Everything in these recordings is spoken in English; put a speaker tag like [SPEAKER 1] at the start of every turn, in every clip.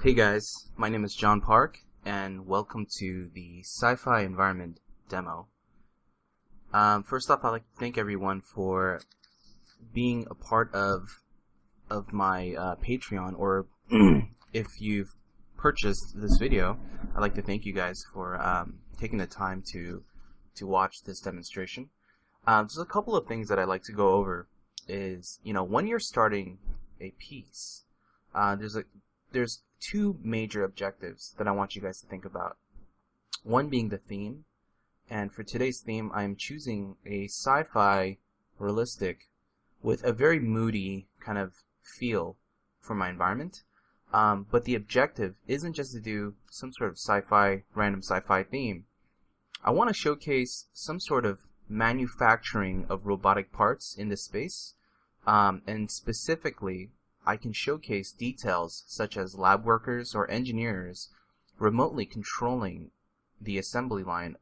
[SPEAKER 1] Hey guys, my name is John Park, and welcome to the Sci-Fi Environment Demo. First off, I'd like to thank everyone for being a part of my Patreon, or if you've purchased this video, I'd like to thank you guys for taking the time to watch this demonstration. Just a couple of things that I'd like to go over is, when you're starting a piece, there's two major objectives that I want you guys to think about. One being the theme, and for today's theme I'm choosing a sci-fi realistic with a very moody kind of feel for my environment. But the objective isn't just to do some sort of random sci-fi theme. I want to showcase some sort of manufacturing of robotic parts in this space, and specifically I can showcase details such as lab workers or engineers remotely controlling the assembly line,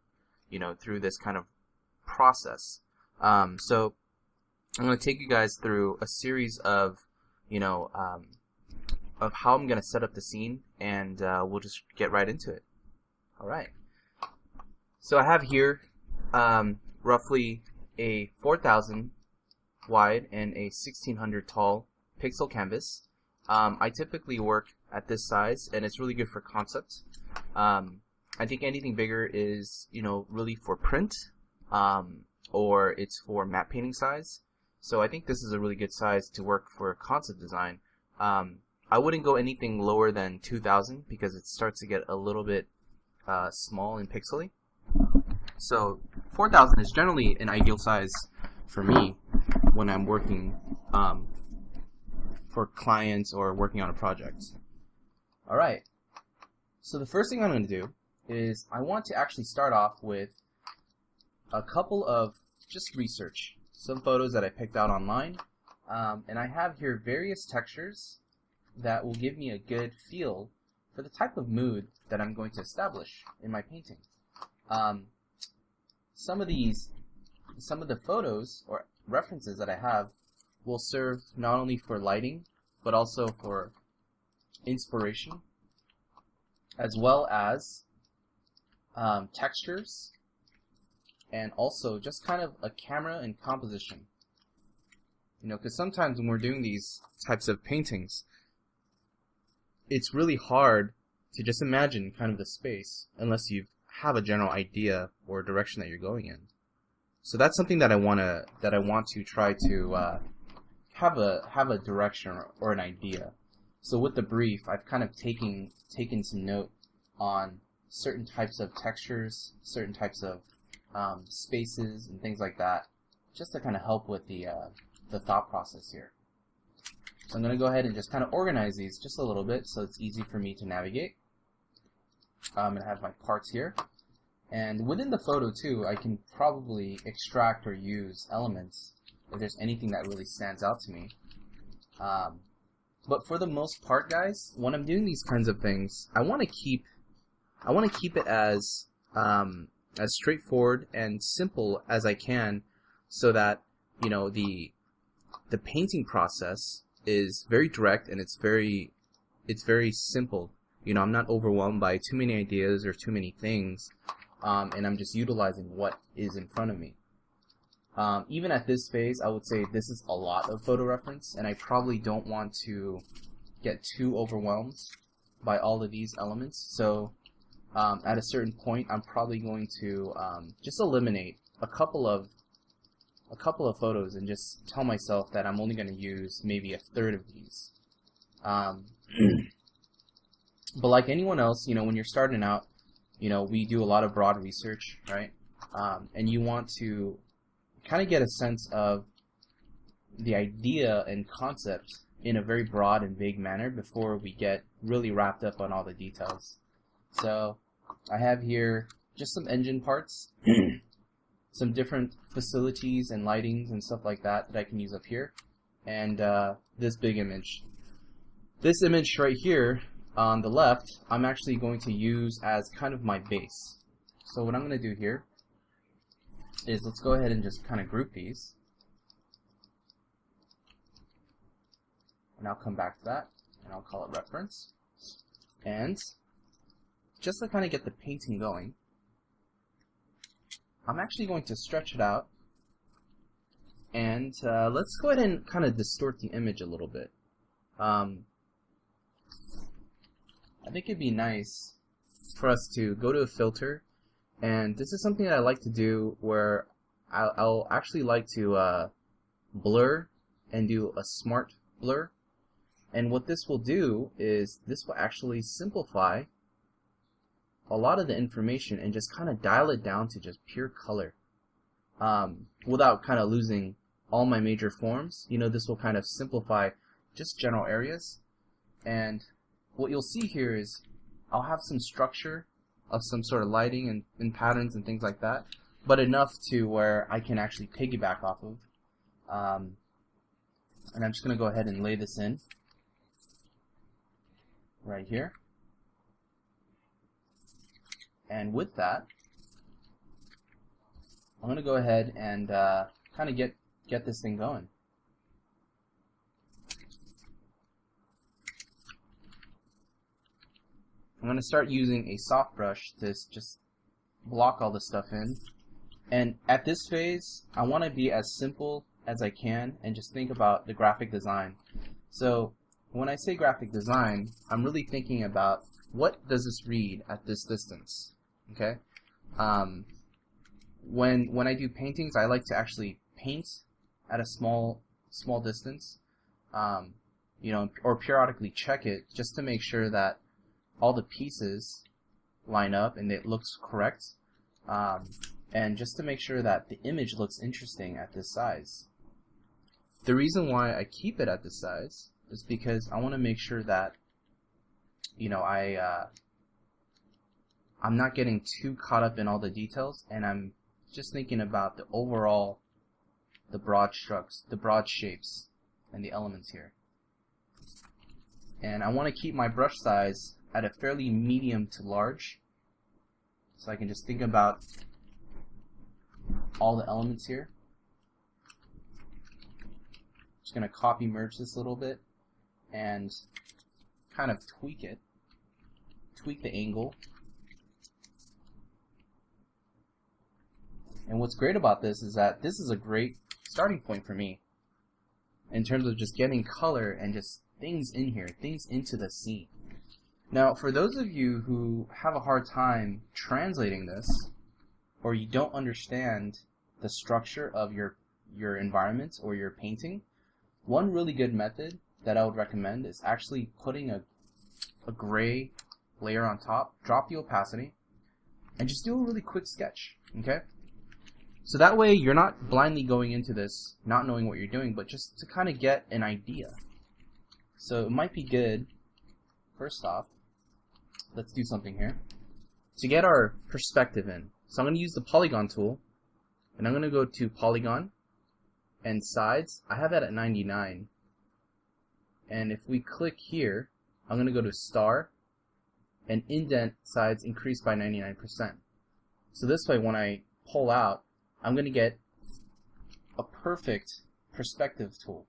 [SPEAKER 1] through this kind of process. So I'm going to take you guys through a series of, of how I'm going to set up the scene, and we'll just get right into it. All right. So I have here roughly a 4,000 wide and a 1,600 tall pixel canvas. I typically work at this size, and it's really good for concept. I think anything bigger is, really for print, or it's for matte painting size. So I think this is a really good size to work for concept design. I wouldn't go anything lower than 2,000 because it starts to get a little bit small and pixely. So 4,000 is generally an ideal size for me when I'm working for clients or working on a project. Alright, so the first thing I'm going to do is I want to actually start off with a couple of just research, some photos that I picked out online, and I have here various textures that will give me a good feel for the type of mood that I'm going to establish in my painting. Some of the photos or references that I have will serve not only for lighting, but also for inspiration, as well as textures, and also just kind of a camera and composition. Because sometimes when we're doing these types of paintings, it's really hard to just imagine kind of the space unless you have a general idea or direction that you're going in. So that's something that I want to try to have a direction or an idea. So with the brief, I've kind of taken some note on certain types of textures, certain types of spaces and things like that, just to kind of help with the thought process here. So I'm going to go ahead and just kind of organize these just a little bit so it's easy for me to navigate. I'm going to have my parts here. And within the photo too, I can probably extract or use elements if there's anything that really stands out to me. But for the most part, guys, when I'm doing these kinds of things, I want to keep it as straightforward and simple as I can, so that the painting process is very direct and it's very simple. I'm not overwhelmed by too many ideas or too many things. And I'm just utilizing what is in front of me. Even at this phase, I would say this is a lot of photo reference, and I probably don't want to get too overwhelmed by all of these elements. So at a certain point, I'm probably going to just eliminate a couple of photos and just tell myself that I'm only going to use maybe a third of these. But like anyone else, when you're starting out, we do a lot of broad research, right? And you want to kind of get a sense of the idea and concept in a very broad and vague manner before we get really wrapped up on all the details. So I have here just some engine parts, some different facilities and lightings and stuff like that I can use up here, and this big image. This image right here on the left, I'm actually going to use as kind of my base. So what I'm going to do here is let's go ahead and just kind of group these. And I'll come back to that, and I'll call it reference. And just to kind of get the painting going, I'm actually going to stretch it out, and let's go ahead and kind of distort the image a little bit. I think it'd be nice for us to go to a filter, and this is something that I like to do where I'll actually like to blur and do a smart blur. And what this will do is this will actually simplify a lot of the information and just kind of dial it down to just pure color without kind of losing all my major forms. You know, this will kind of simplify just general areas. And what you'll see here is I'll have some structure of some sort of lighting and patterns and things like that, but enough to where I can actually piggyback off of. And I'm just going to go ahead and lay this in right here. And with that, I'm going to go ahead and kind of get this thing going. I'm going to start using a soft brush to just block all this stuff in. And at this phase, I want to be as simple as I can and just think about the graphic design. So when I say graphic design, I'm really thinking about what does this read at this distance. Okay. When I do paintings, I like to actually paint at a small distance, you know, or periodically check it just to make sure that all the pieces line up and it looks correct, and just to make sure that the image looks interesting at this size. The reason why I keep it at this size is because I want to make sure that, you know, I'm not getting too caught up in all the details, and I'm just thinking about the overall, the broad strokes, the broad shapes, and the elements here. And I want to keep my brush size at a fairly medium to large, so I can just think about all the elements here. Just going to copy merge this a little bit and kind of tweak it, tweak the angle. And what's great about this is that this is a great starting point for me in terms of just getting color and just things in here, things into the scene. Now, for those of you who have a hard time translating this, or you don't understand the structure of your environment or your painting, one really good method that I would recommend is actually putting a gray layer on top, drop the opacity, and just do a really quick sketch, okay? So that way you're not blindly going into this not knowing what you're doing, but just to kind of get an idea. So it might be good, first off, let's do something here, to get our perspective in. So I'm going to use the polygon tool, and I'm going to go to polygon and sides. I have that at 99. And if we click here, I'm going to go to star and indent sides increase by 99%. So this way when I pull out, I'm going to get a perfect perspective tool,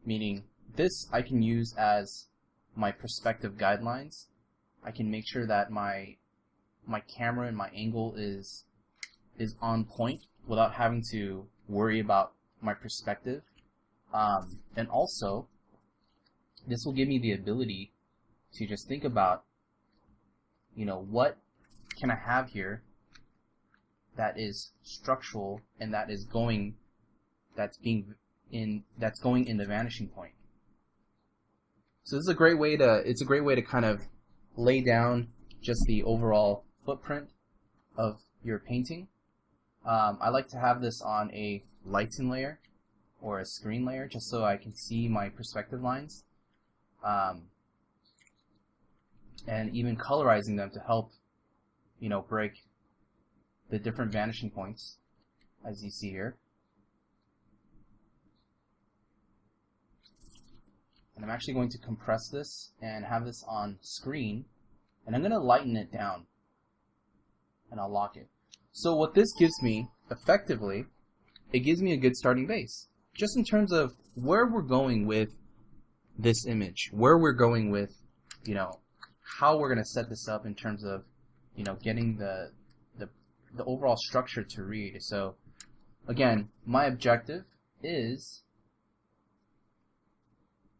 [SPEAKER 1] meaning this I can use as my perspective guidelines. I can make sure that my camera and my angle is on point without having to worry about my perspective. And also, this will give me the ability to just think about, you know, what can I have here that is structural and that is going, that's going in the vanishing point. So this is a great way to, it's a great way to kind of lay down just the overall footprint of your painting. I like to have this on a lighten layer or a screen layer just so I can see my perspective lines, and even colorizing them to help, you know, break the different vanishing points as you see here. And I'm actually going to compress this and have this on screen, and I'm going to lighten it down and I'll lock it. So what this gives me, effectively, it gives me a good starting base, just in terms of where we're going with this image, where we're going with, you know, how we're going to set this up in terms of, getting the overall structure to read. So again, my objective is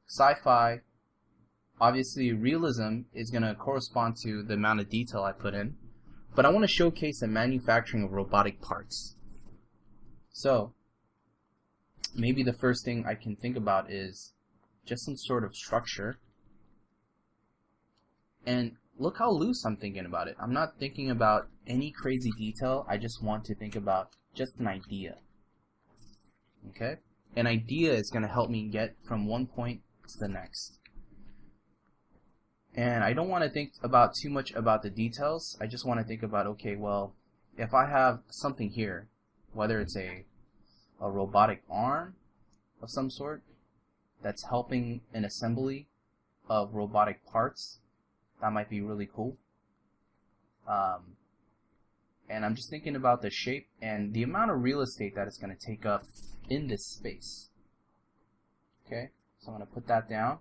[SPEAKER 1] sci-fi. Obviously, realism is going to correspond to the amount of detail I put in, but I want to showcase the manufacturing of robotic parts. So maybe the first thing I can think about is just some sort of structure. And look how loose I'm thinking about it. I'm not thinking about any crazy detail. I just want to think about just an idea. Okay? An idea is going to help me get from one point to the next. And I don't want to think about too much about the details. I just want to think about, okay, well, if I have something here, whether it's a robotic arm of some sort that's helping an assembly of robotic parts, that might be really cool. And I'm just thinking about the shape and the amount of real estate that it's going to take up in this space. Okay, so I'm going to put that down,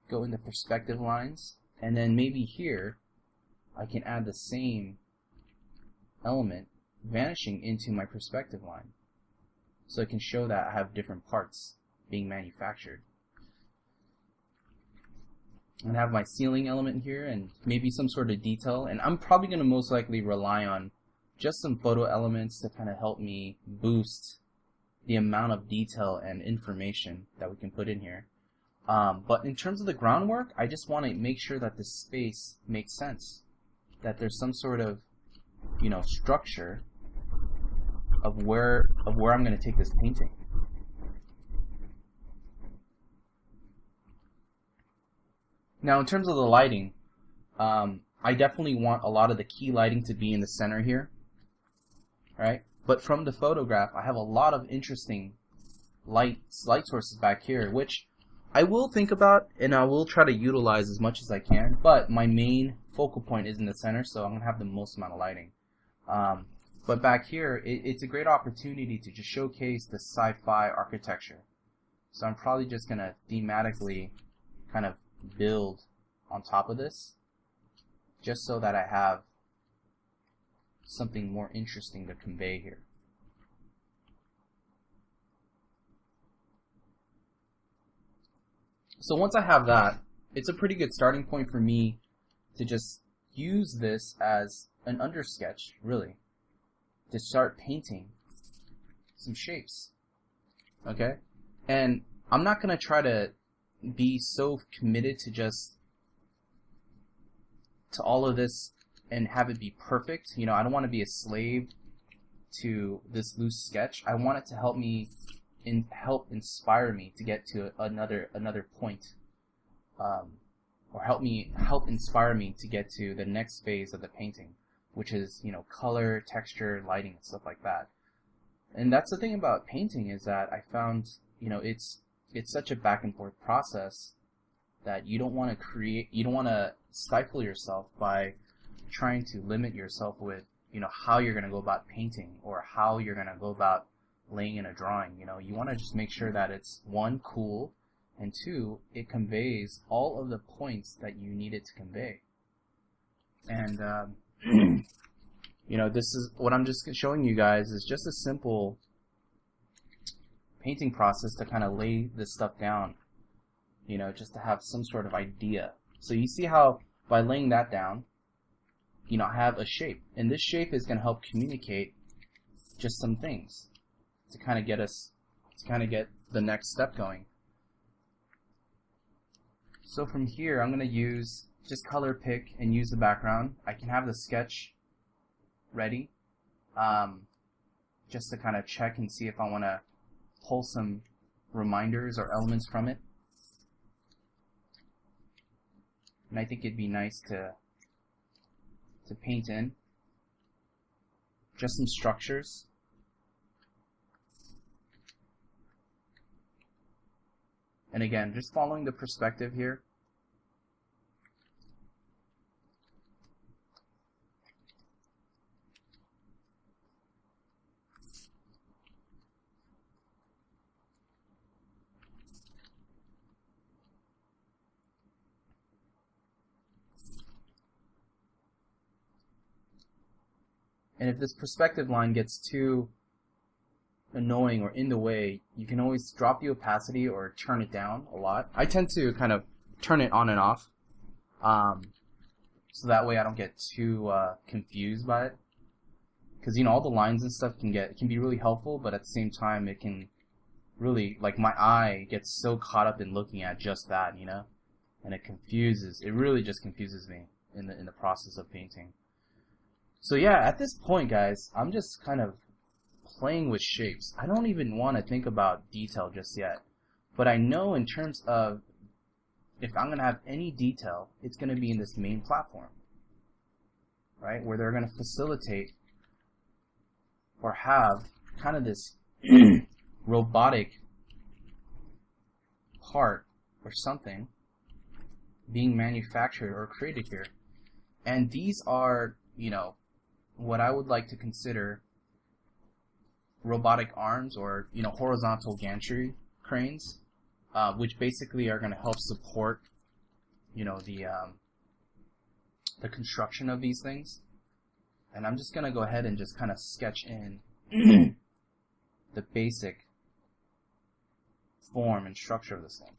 [SPEAKER 1] go into perspective lines, and then maybe here I can add the same element vanishing into my perspective line, so it can show that I have different parts being manufactured. And have my ceiling element here and maybe some sort of detail, and I'm probably going to most likely rely on just some photo elements to kind of help me boost the amount of detail and information that we can put in here. But in terms of the groundwork, I just want to make sure that this space makes sense, that there's some sort of structure of where I'm going to take this painting. Now, in terms of the lighting, I definitely want a lot of the key lighting to be in the center here, right? But from the photograph, I have a lot of interesting light sources back here, which I will think about and I will try to utilize as much as I can. But my main focal point is in the center, so I'm gonna have the most amount of lighting. But back here, it's a great opportunity to just showcase the sci-fi architecture. So I'm probably just gonna thematically kind of build on top of this, just so that I have something more interesting to convey here. So once I have that, it's a pretty good starting point for me to just use this as an undersketch, really, to start painting some shapes. Okay? And I'm not going to try to be so committed to all of this and have it be perfect. I don't want to be a slave to this loose sketch. I want it to help me help inspire me to get to another point, or help inspire me to get to the next phase of the painting, which is color, texture, lighting, and stuff like that. And that's the thing about painting, is that I found it's such a back and forth process that you don't want to stifle yourself by trying to limit yourself with how you're going to go about painting or how you're going to go about laying in a drawing. You want to just make sure that it's, one, cool, and two, it conveys all of the points that you need it to convey. And this is what I'm just showing you guys, is just a simple painting process to kind of lay this stuff down, just to have some sort of idea. So you see how by laying that down, I have a shape, and this shape is going to help communicate just some things to kind of get the next step going. So from here, I'm going to use just color pick and use the background. I can have the sketch ready, just to kind of check and see if I want to pull some reminders or elements from it. And I think it'd be nice to paint in just some structures. And again, just following the perspective here. And if this perspective line gets too annoying or in the way, you can always drop the opacity or turn it down a lot. I tend to kind of turn it on and off, so that way I don't get too confused by it. Because all the lines and stuff can be really helpful, but at the same time it can really, like, my eye gets so caught up in looking at just that, and it really just confuses me in the process of painting. So yeah, at this point, guys, I'm just kind of playing with shapes. I don't even want to think about detail just yet, but I know in terms of if I'm going to have any detail, it's going to be in this main platform, right, where they're going to facilitate or have kind of this robotic part or something being manufactured or created here. And these are, what I would like to consider robotic arms, or horizontal gantry cranes, which basically are going to help support the construction of these things. And I'm just going to go ahead and just kind of sketch in the basic form and structure of this thing.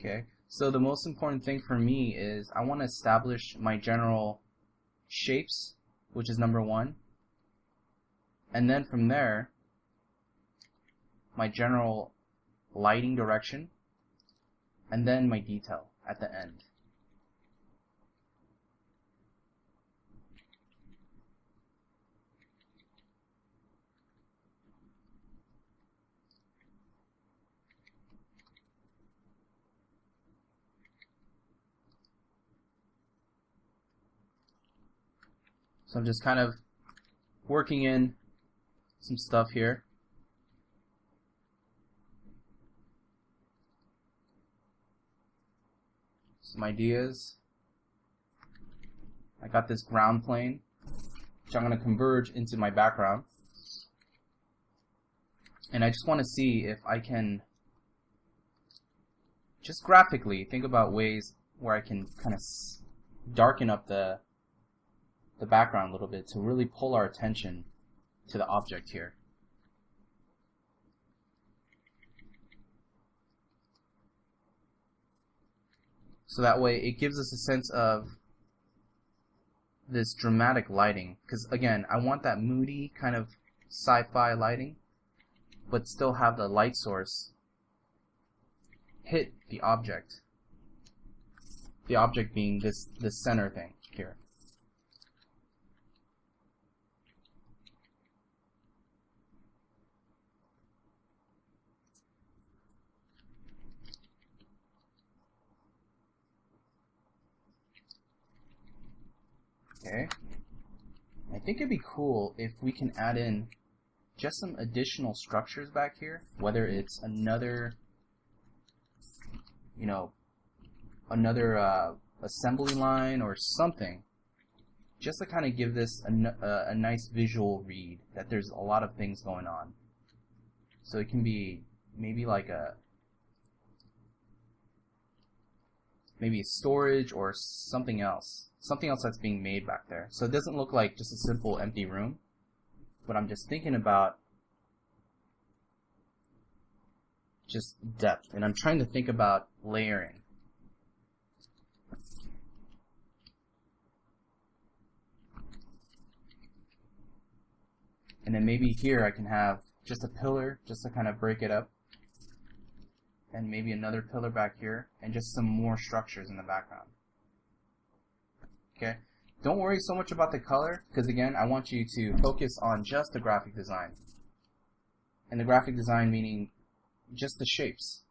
[SPEAKER 1] Okay, so the most important thing for me is I want to establish my general shapes, which is number 1, and then from there my general lighting direction, and then my detail at the end. So I'm just kind of working in some stuff here. Some ideas. I got this ground plane, which I'm going to converge into my background. And I just want to see if I can just graphically think about ways where I can kind of darken up the background a little bit to really pull our attention to the object here. So that way it gives us a sense of this dramatic lighting, because again, I want that moody kind of sci-fi lighting, but still have the light source hit the object. The object being this center thing here. Okay, I think it'd be cool if we can add in just some additional structures back here, whether it's another, assembly line or something, just to kind of give this a nice visual read that there's a lot of things going on. So it can be maybe like maybe storage or something else that's being made back there. So it doesn't look like just a simple empty room, but I'm just thinking about just depth, and I'm trying to think about layering. And then maybe here I can have just a pillar just to kind of break it up, and maybe another pillar back here, and just some more structures in the background. Okay, don't worry so much about the color, because again, I want you to focus on just the graphic design. And the graphic design meaning just the shapes.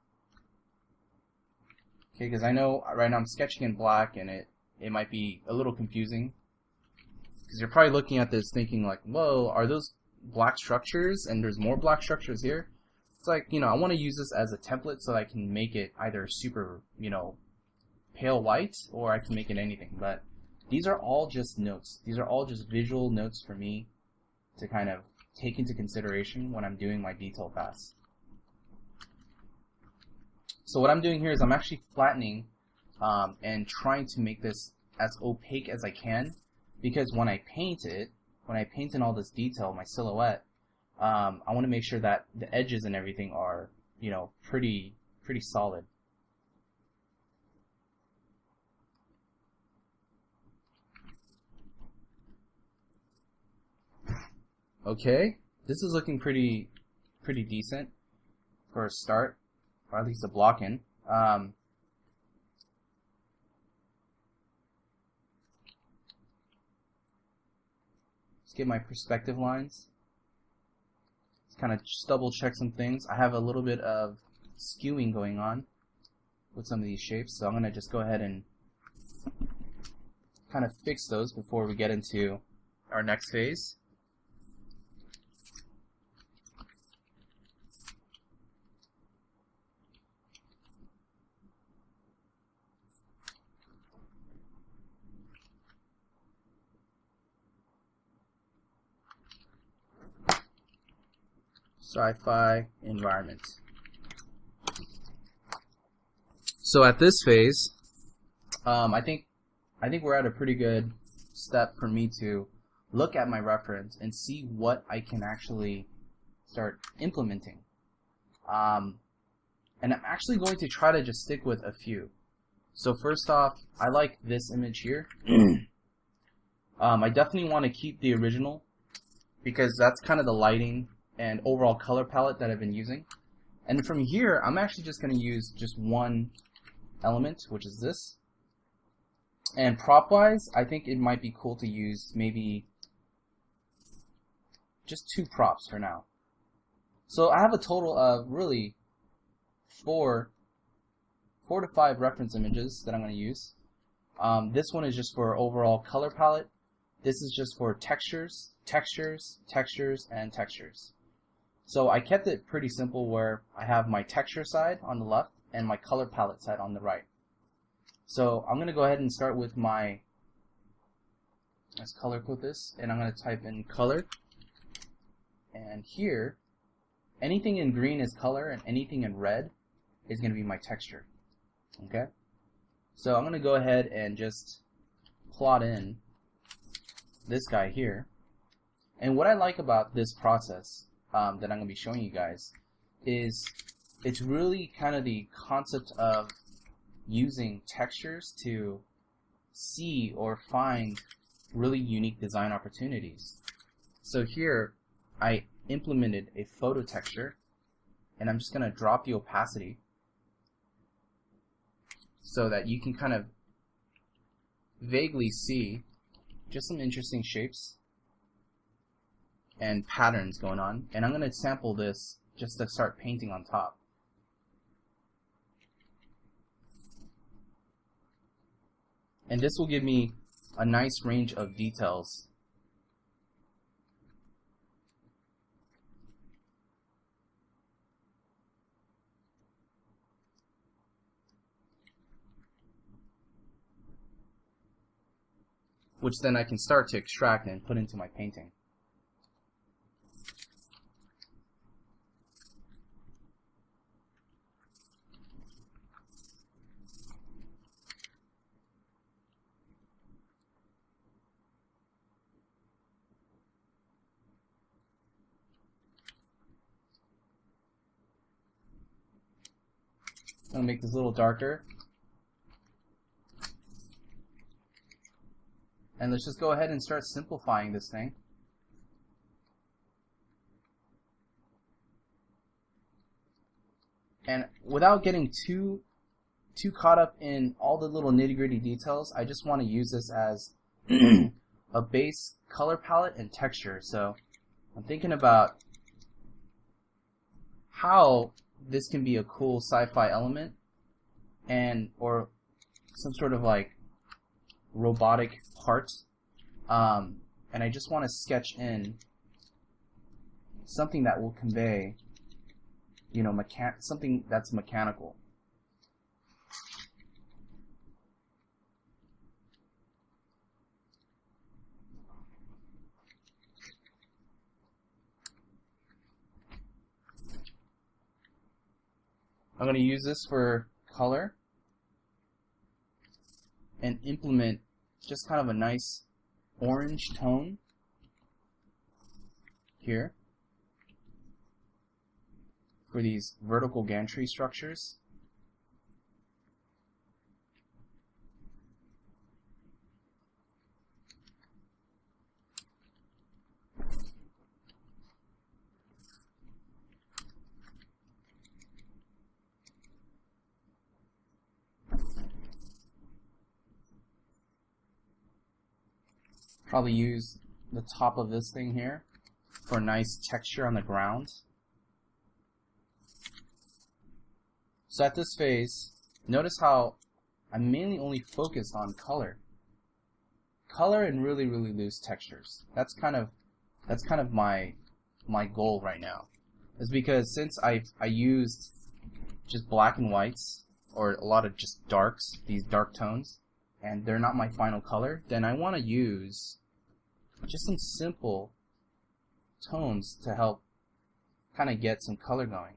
[SPEAKER 1] Okay, because I know right now I'm sketching in black, and it might be a little confusing, because you're probably looking at this thinking like, whoa, are those black structures and there's more black structures here? It's like, I want to use this as a template so I can make it either super, pale white, or I can make it anything. But these are all just notes. These are all just visual notes for me to kind of take into consideration when I'm doing my detail pass. So what I'm doing here is I'm actually flattening and trying to make this as opaque as I can, because when I paint in all this detail, my silhouette, I want to make sure that the edges and everything are, you know, pretty solid. Okay, this is looking pretty decent for a start, or at least a block in. Let's get my perspective lines. Let's kind of just double check some things. I have a little bit of skewing going on with some of these shapes, so I'm going to just go ahead and kind of fix those before we get into our next phase. Sci-fi environment. So at this phase, I think we're at a pretty good step for me to look at my reference and see what I can actually start implementing. And I'm actually going to try to just stick with a few. So first off, I like this image here. I definitely want to keep the original because that's kind of the lighting and overall color palette that I've been using. And from here, I'm actually just going to use just one element, which is this. And prop-wise, I think it might be cool to use maybe just 2 props for now. So I have a total of really 4 to 5 reference images that I'm going to use. This one is just for overall color palette. This is just for textures, and textures. So I kept it pretty simple where I have my texture side on the left and my color palette side on the right. So I'm going to go ahead and start with let's color code this, and I'm going to type in color. And here, anything in green is color and anything in red is going to be my texture. Okay? So I'm going to go ahead and just plot in this guy here. And what I like about this process that I'm going to be showing you guys is it's really kind of the concept of using textures to see or find really unique design opportunities. So here I implemented a photo texture, and I'm just going to drop the opacity so that you can kind of vaguely see just some interesting shapes and patterns going on. And I'm going to sample this just to start painting on top. And this will give me a nice range of details. Which then I can start to extract and put into my painting. I'm going to make this a little darker. And let's just go ahead and start simplifying this thing. And without getting too caught up in all the little nitty-gritty details, I just want to use this as a base color palette and texture. So I'm thinking about how this can be a cool sci-fi element or some sort of like robotic part, and I just want to sketch in something that will convey, you know, something that's mechanical. I'm going to use this for color and implement just kind of a nice orange tone here for these vertical gantry structures. Probably use the top of this thing here for a nice texture on the ground. So at this phase, notice how I'm mainly only focused on color. Color and really loose textures. That's kind of my goal right now. Is because since I used just black and whites, or a lot of just darks, these dark tones, and they're not my final color, then I want to use just some simple tones to help kind of get some color going.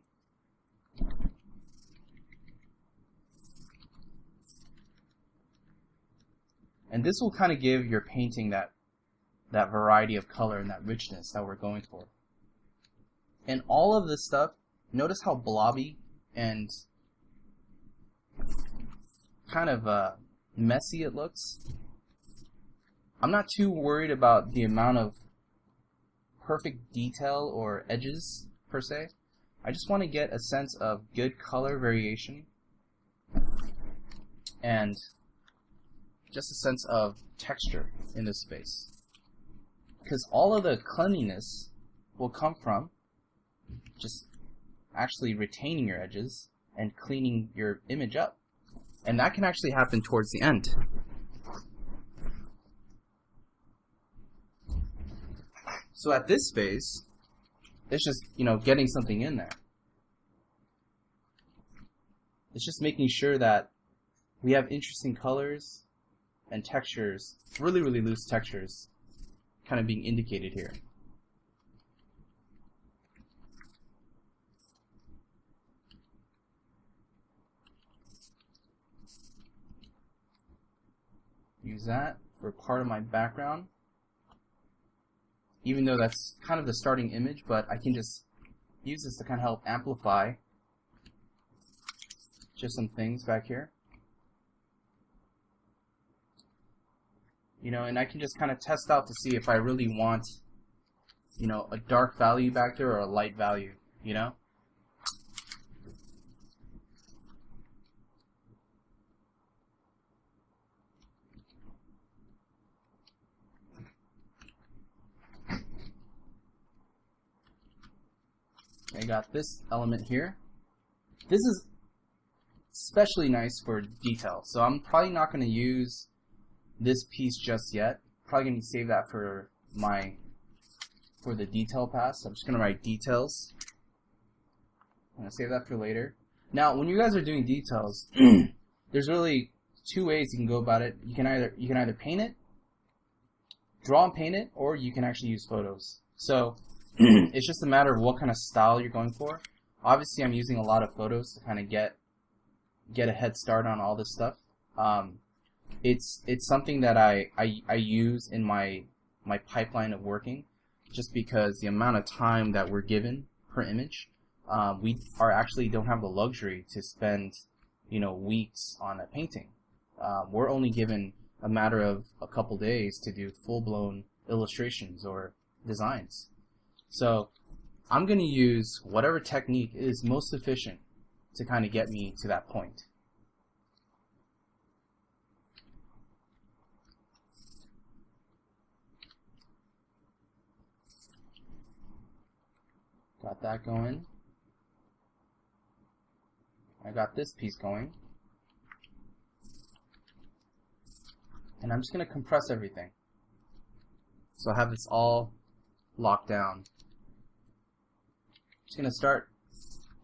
[SPEAKER 1] And this will kind of give your painting that variety of color and that richness that we're going for. And all of this stuff, notice how blobby and kind of messy it looks. I'm not too worried about the amount of perfect detail or edges per se. I just want to get a sense of good color variation and just a sense of texture in this space. Because all of the cleanliness will come from just actually retaining your edges and cleaning your image up. And that can actually happen towards the end. So at this phase, it's just, getting something in there. It's just making sure that we have interesting colors and textures, really loose textures, kind of being indicated here. Use that for part of my background. Even though that's kind of the starting image, but I can just use this to kind of help amplify just some things back here. And I can just kind of test out to see if I really want, a dark value back there or a light value, I got this element here. This is especially nice for detail, so I'm probably not going to use this piece just yet. Probably going to save that for the detail pass. I'm just going to write details. I'm going to save that for later. Now, when you guys are doing details, there's really two ways you can go about it. You can either paint it, draw and paint it, or you can actually use photos. So it's just a matter of what kind of style you're going for. Obviously, I'm using a lot of photos to kind of get a head start on all this stuff. It's something that I use in my pipeline of working, just because the amount of time that we're given per image, we actually don't have the luxury to spend weeks on a painting. We're only given a matter of a couple days to do full-blown illustrations or designs. So I'm going to use whatever technique is most efficient to kind of get me to that point. Got that going. I got this piece going. And I'm just going to compress everything. So I have this all locked down. Just going to start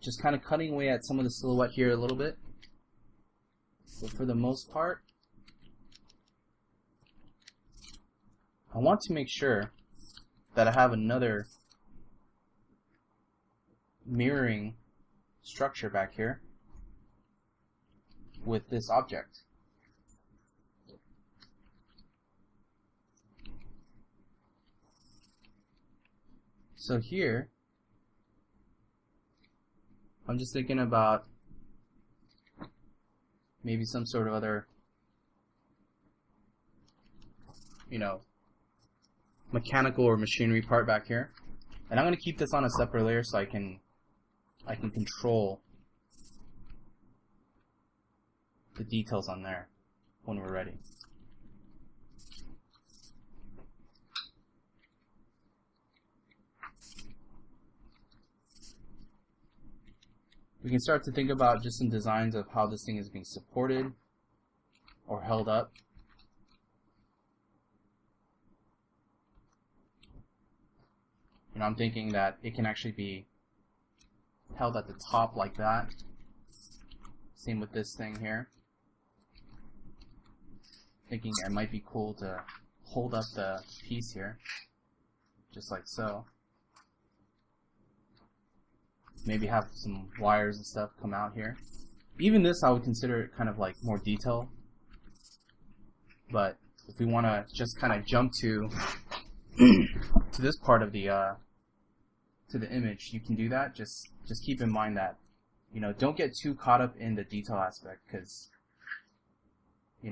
[SPEAKER 1] just kind of cutting away at some of the silhouette here a little bit. But for the most part, I want to make sure that I have another mirroring structure back here. with this object. So here, I'm just thinking about maybe some sort of other, mechanical or machinery part back here. And I'm going to keep this on a separate layer so I can control the details on there when we're ready. We can start to think about just some designs of how this thing is being supported or held up. I'm thinking that it can actually be held at the top like that. Same with this thing here. Thinking it might be cool to hold up the piece here, just like so. Maybe have some wires and stuff come out here. Even this I would consider it kind of like more detail. But if we want to just kind of jump to this part of the to the image, you can do that. Just keep in mind that don't get too caught up in the detail aspect, because I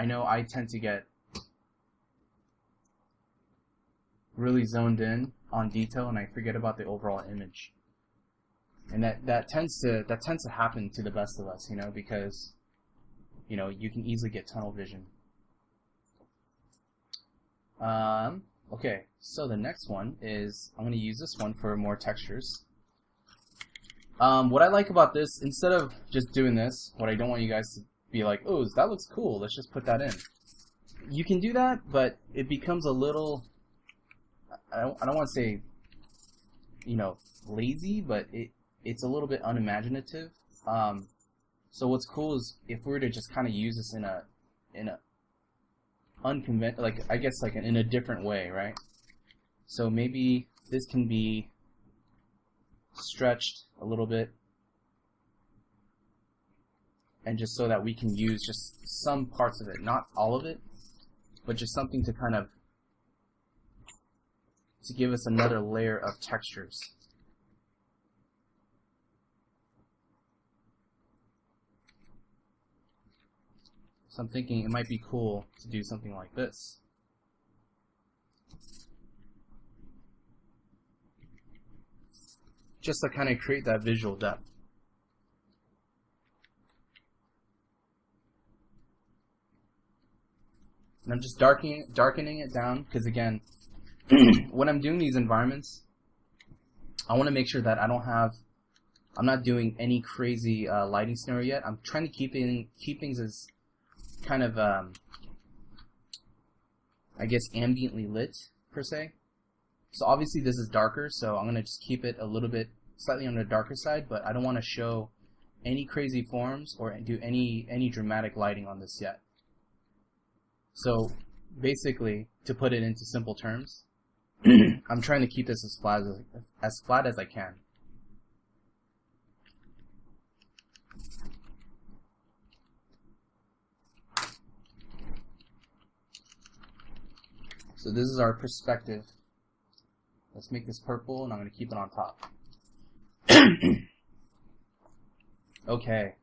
[SPEAKER 1] know I tend to get really zoned in on detail and I forget about the overall image. And that tends to happen to the best of us, because you can easily get tunnel vision. Okay, so the next one is I'm going to use this one for more textures. What I like about this, instead of just doing this, what I don't want you guys to be like, oh, that looks cool, let's just put that in. You can do that, but it becomes a little, I don't want to say, lazy, but it's a little bit unimaginative. So what's cool is if we were to just kind of use this in a in a different way, right? So maybe this can be stretched a little bit, and just so that we can use just some parts of it, not all of it, but just something to kind of give us another layer of textures. So I'm thinking it might be cool to do something like this. Just to kind of create that visual depth. And I'm just darkening it down, because again, when I'm doing these environments, I want to make sure that I'm not doing any crazy lighting scenario yet. I'm trying to keep things as kind of, I guess, ambiently lit, per se. So obviously this is darker, so I'm going to just keep it a little bit slightly on the darker side, but I don't want to show any crazy forms or do any dramatic lighting on this yet. So basically, to put it into simple terms, I'm trying to keep this as flat as I can. So this is our perspective. Let's make this purple, and I'm going to keep it on top. Okay.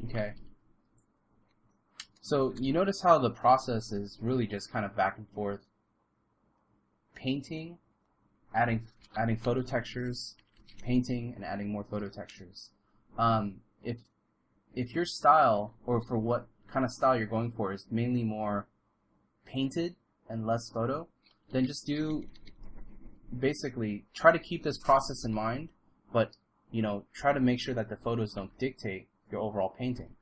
[SPEAKER 1] Okay. So you notice how the process is really just kind of back and forth. Painting, adding photo textures, painting, and adding more photo textures. If your style, or for what kind of style you're going for, is mainly more painted and less photo, then just basically try to keep this process in mind, but try to make sure that the photos don't dictate your overall painting.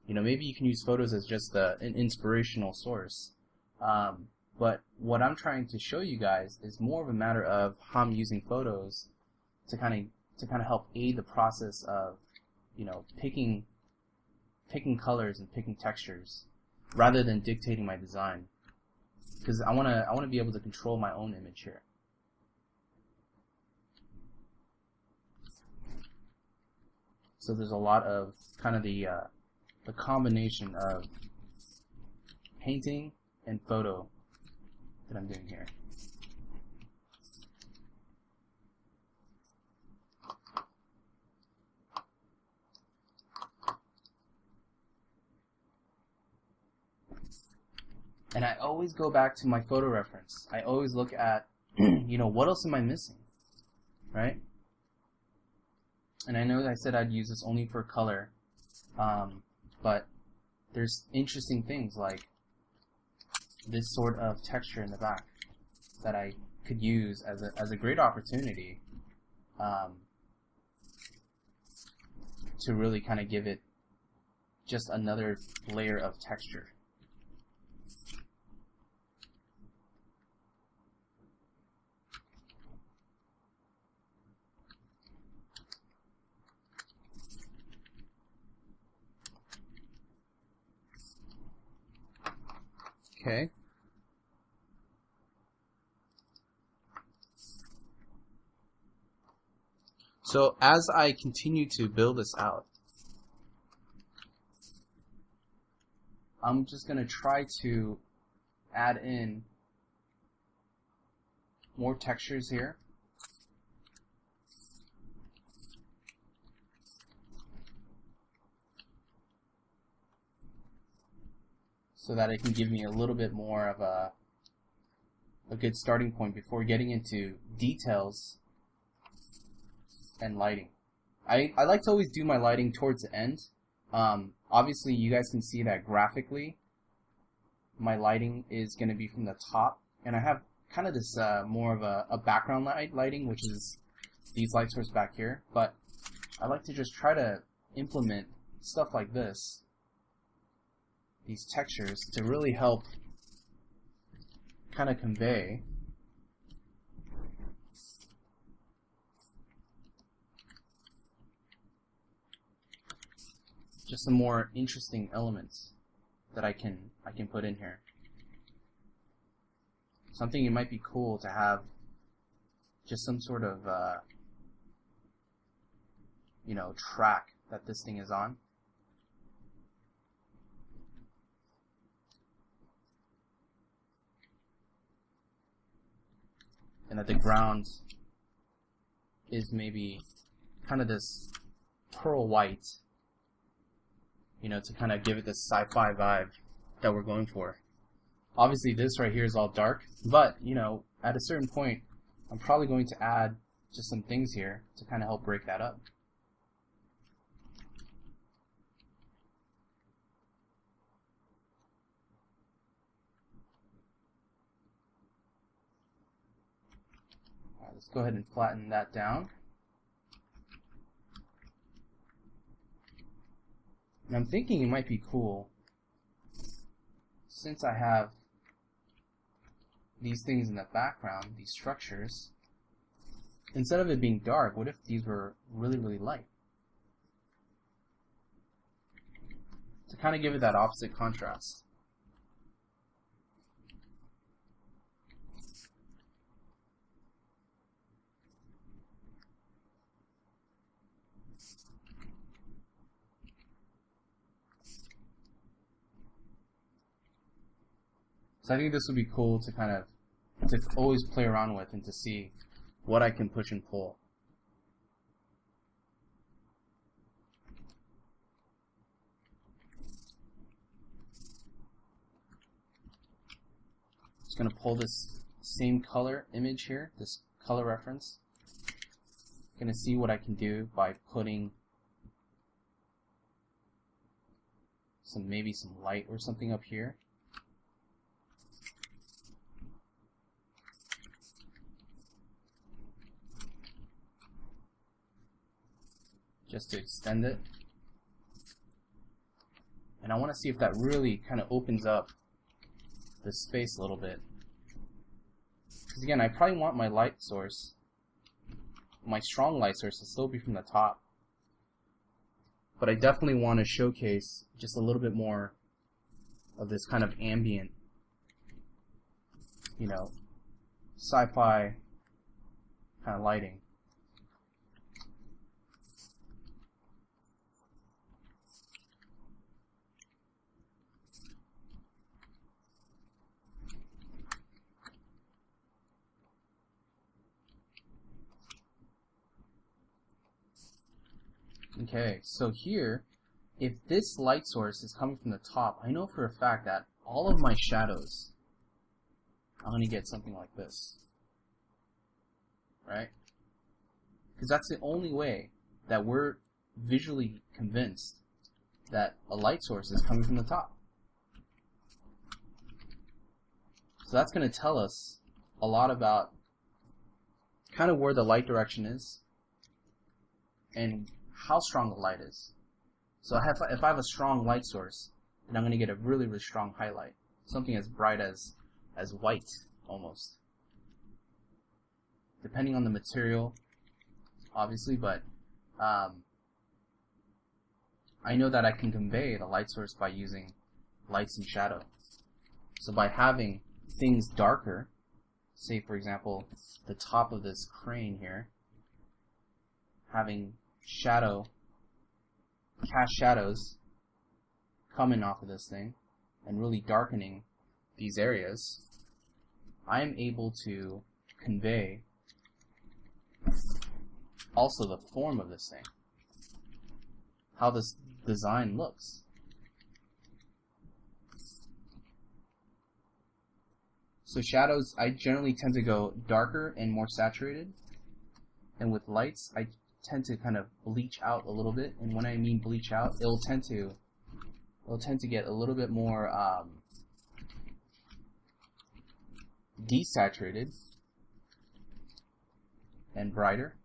[SPEAKER 1] Maybe you can use photos as just an inspirational source, but what I'm trying to show you guys is more of a matter of how I'm using photos to kind of help aid the process of picking colors and picking textures, rather than dictating my design, because I want to be able to control my own image here. So there's a lot of kind of the combination of painting and photo that I'm doing here. And I always go back to my photo reference. I always look at, you know, what else am I missing, right? And I know that I said I'd use this only for color, but there's interesting things like this sort of texture in the back that I could use as a great opportunity to really kind of give it just another layer of texture. Okay. So as I continue to build this out, I'm just going to try to add in more textures here. So that it can give me a little bit more of a good starting point before getting into details and lighting. I like to always do my lighting towards the end. Obviously you guys can see that graphically my lighting is going to be from the top, and I have kind of this more of a background lighting, which is these light sources back here, but I like to just try to implement stuff like this, these textures, to really help kind of convey just some more interesting elements that I can put in here. Something it might be cool to have just some sort of you know, track that this thing is on. And that the ground is maybe kind of this pearl white, you know, to kind of give it this sci-fi vibe that we're going for. Obviously this right here is all dark, but you know, at a certain point I'm probably going to add just some things here to kind of help break that up. Alright, let's go ahead and flatten that down. And I'm thinking it might be cool, since I have these things in the background, these structures, instead of it being dark, what if these were really, really light? To kind of give it that opposite contrast. So I think this would be cool to kind of always play around with and to see what I can push and pull. Just going to pull this same color image here, this color reference. Going to see what I can do by putting maybe some light or something up here. Just to extend it. And I want to see if that really kind of opens up the space a little bit. Because again, I probably want my light source, my strong light source, to still be from the top. But I definitely want to showcase just a little bit more of this kind of ambient, you know, sci-fi kind of lighting. Okay, so here, if this light source is coming from the top, I know for a fact that all of my shadows, I'm going to get something like this, right? Because that's the only way that we're visually convinced that a light source is coming from the top. So that's going to tell us a lot about kind of where the light direction is and how strong the light is. So if I have a strong light source, then I'm going to get a really, really strong highlight. Something as bright as white, almost. Depending on the material, obviously, but I know that I can convey the light source by using lights and shadow. So by having things darker, say for example, the top of this crane here, having shadow, cast shadows coming off of this thing and really darkening these areas, I am able to convey also the form of this thing, how this design looks. So shadows, I generally tend to go darker and more saturated, and with lights I tend to kind of bleach out a little bit. And when I mean bleach out, it'll tend to get a little bit more desaturated and brighter.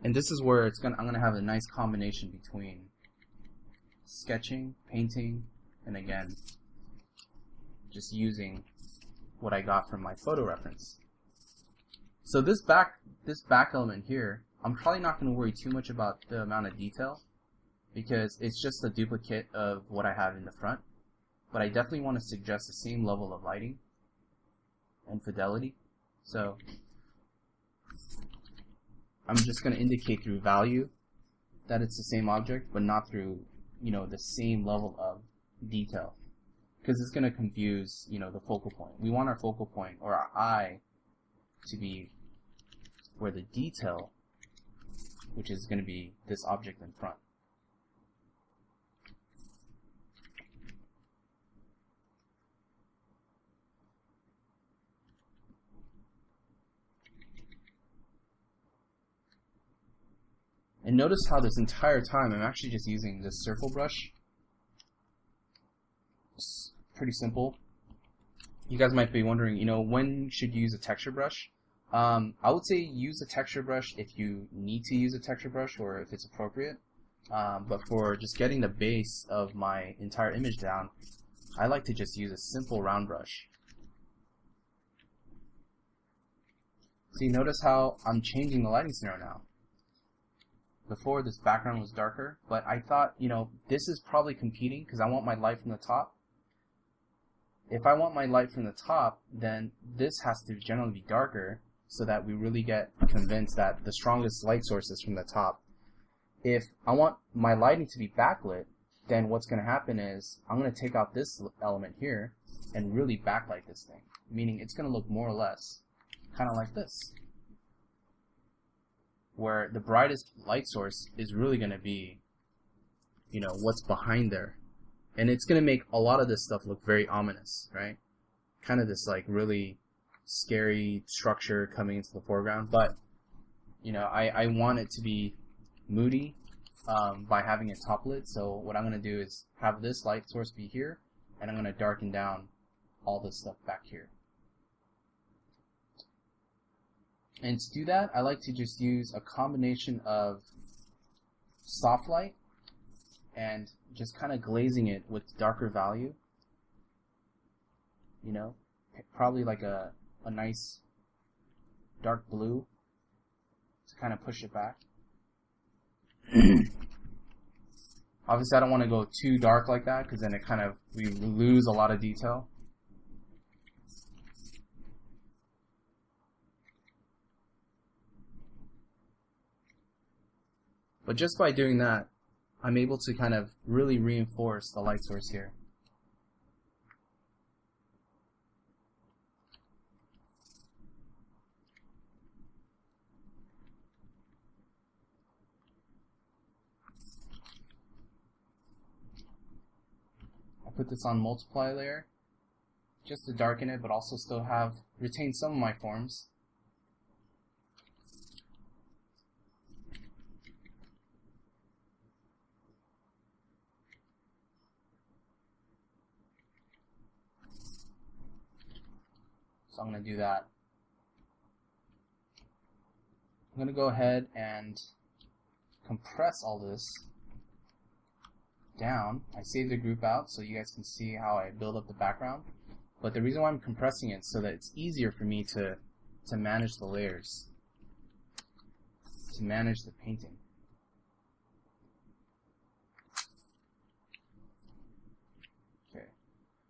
[SPEAKER 1] And this is where I'm gonna have a nice combination between sketching, painting, and again, just using what I got from my photo reference. So this back element here, I'm probably not going to worry too much about the amount of detail because it's just a duplicate of what I have in the front. But I definitely want to suggest the same level of lighting and fidelity. So I'm just going to indicate through value that it's the same object, but not through, the same level of detail, because it's going to confuse, the focal point. We want our focal point or our eye to be where the detail, which is going to be this object in front. And notice how this entire time I'm actually just using this circle brush. It's pretty simple. You guys might be wondering, when should you use a texture brush? I would say use a texture brush if you need to use a texture brush or if it's appropriate. But for just getting the base of my entire image down, I like to just use a simple round brush. See, notice how I'm changing the lighting scenario now. Before, this background was darker, but I thought, this is probably competing because I want my light from the top. If I want my light from the top, then this has to generally be darker so that we really get convinced that the strongest light source is from the top. If I want my lighting to be backlit, then what's going to happen is I'm going to take out this element here and really backlight this thing, meaning it's going to look more or less kind of like this, where the brightest light source is really going to be, what's behind there. And it's going to make a lot of this stuff look very ominous, right? Kind of this like really scary structure coming into the foreground. But, I want it to be moody by having it top lit. So what I'm going to do is have this light source be here, and I'm going to darken down all this stuff back here. And to do that, I like to just use a combination of soft light and just kind of glazing it with darker value. Probably like a nice dark blue to kind of push it back. Obviously, I don't want to go too dark like that because then we lose a lot of detail. But just by doing that, I'm able to kind of really reinforce the light source here. put this on multiply layer just to darken it, but also still retain some of my forms. So I'm going to do that. I'm going to go ahead and compress all this down. I saved the group out so you guys can see how I build up the background. But the reason why I'm compressing it is so that it's easier for me to manage the layers, to manage the painting. Okay,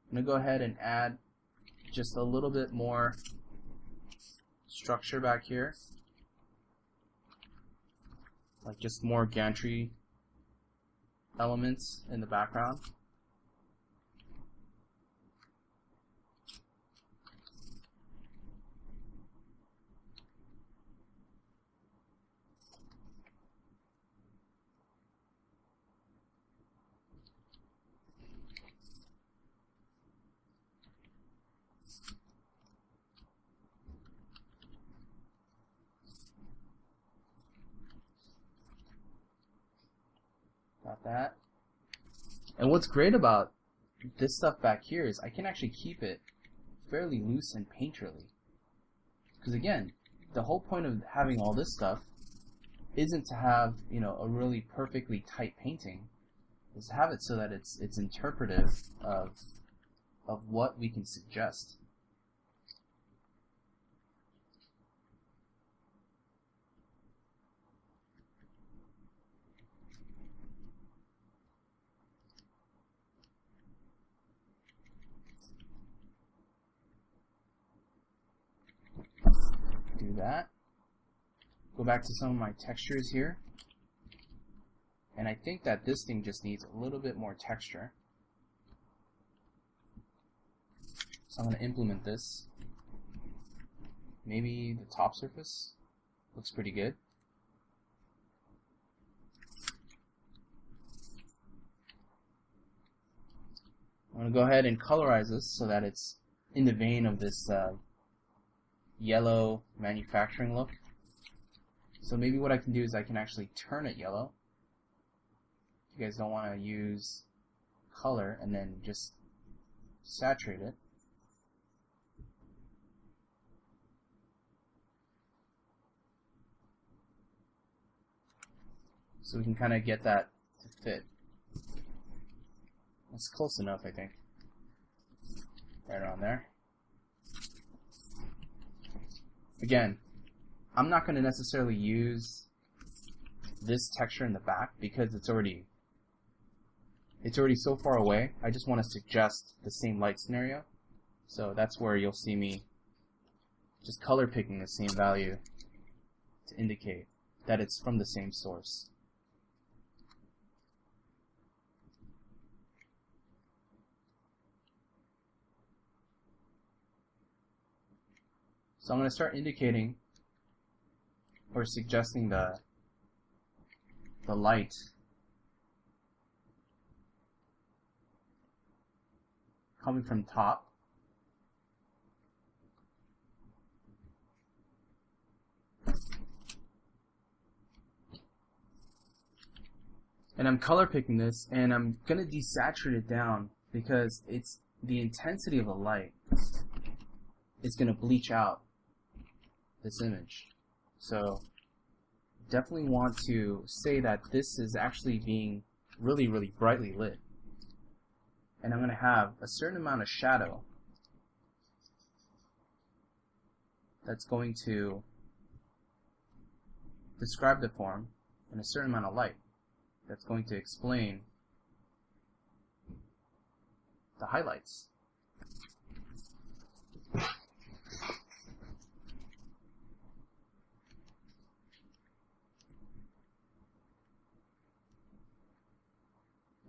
[SPEAKER 1] I'm going to go ahead and add just a little bit more structure back here, like just more gantry elements in the background. Got that. And what's great about this stuff back here is I can actually keep it fairly loose and painterly. Because again, the whole point of having all this stuff isn't to have, you know, a really perfectly tight painting. Is to have it so that it's interpretive of what we can suggest. Do that. Go back to some of my textures here. And I think that this thing just needs a little bit more texture. So I'm going to implement this. Maybe the top surface looks pretty good. I'm going to go ahead and colorize this so that it's in the vein of this yellow manufacturing look. So maybe what I can do is I can actually turn it yellow. If you guys don't want to use color and then just saturate it. So we can kind of get that to fit. That's close enough, I think. Right around there. Again, I'm not going to necessarily use this texture in the back because it's already so far away. I just want to suggest the same light scenario. So that's where you'll see me just color picking the same value to indicate that it's from the same source. So I'm going to start indicating or suggesting the light coming from top. And I'm color picking this, and I'm going to desaturate it down because it's the intensity of the light is going to bleach out this image. So definitely want to say that this is actually being really, really brightly lit. And I'm going to have a certain amount of shadow that's going to describe the form, and a certain amount of light that's going to explain the highlights.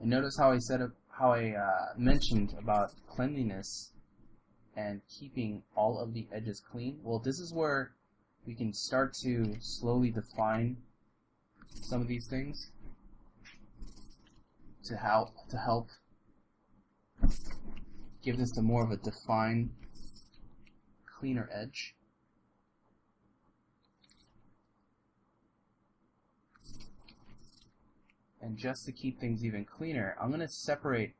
[SPEAKER 1] And notice how I mentioned about cleanliness and keeping all of the edges clean. Well, this is where we can start to slowly define some of these things to help give this a more of a defined, cleaner edge. And just to keep things even cleaner, I'm going to separate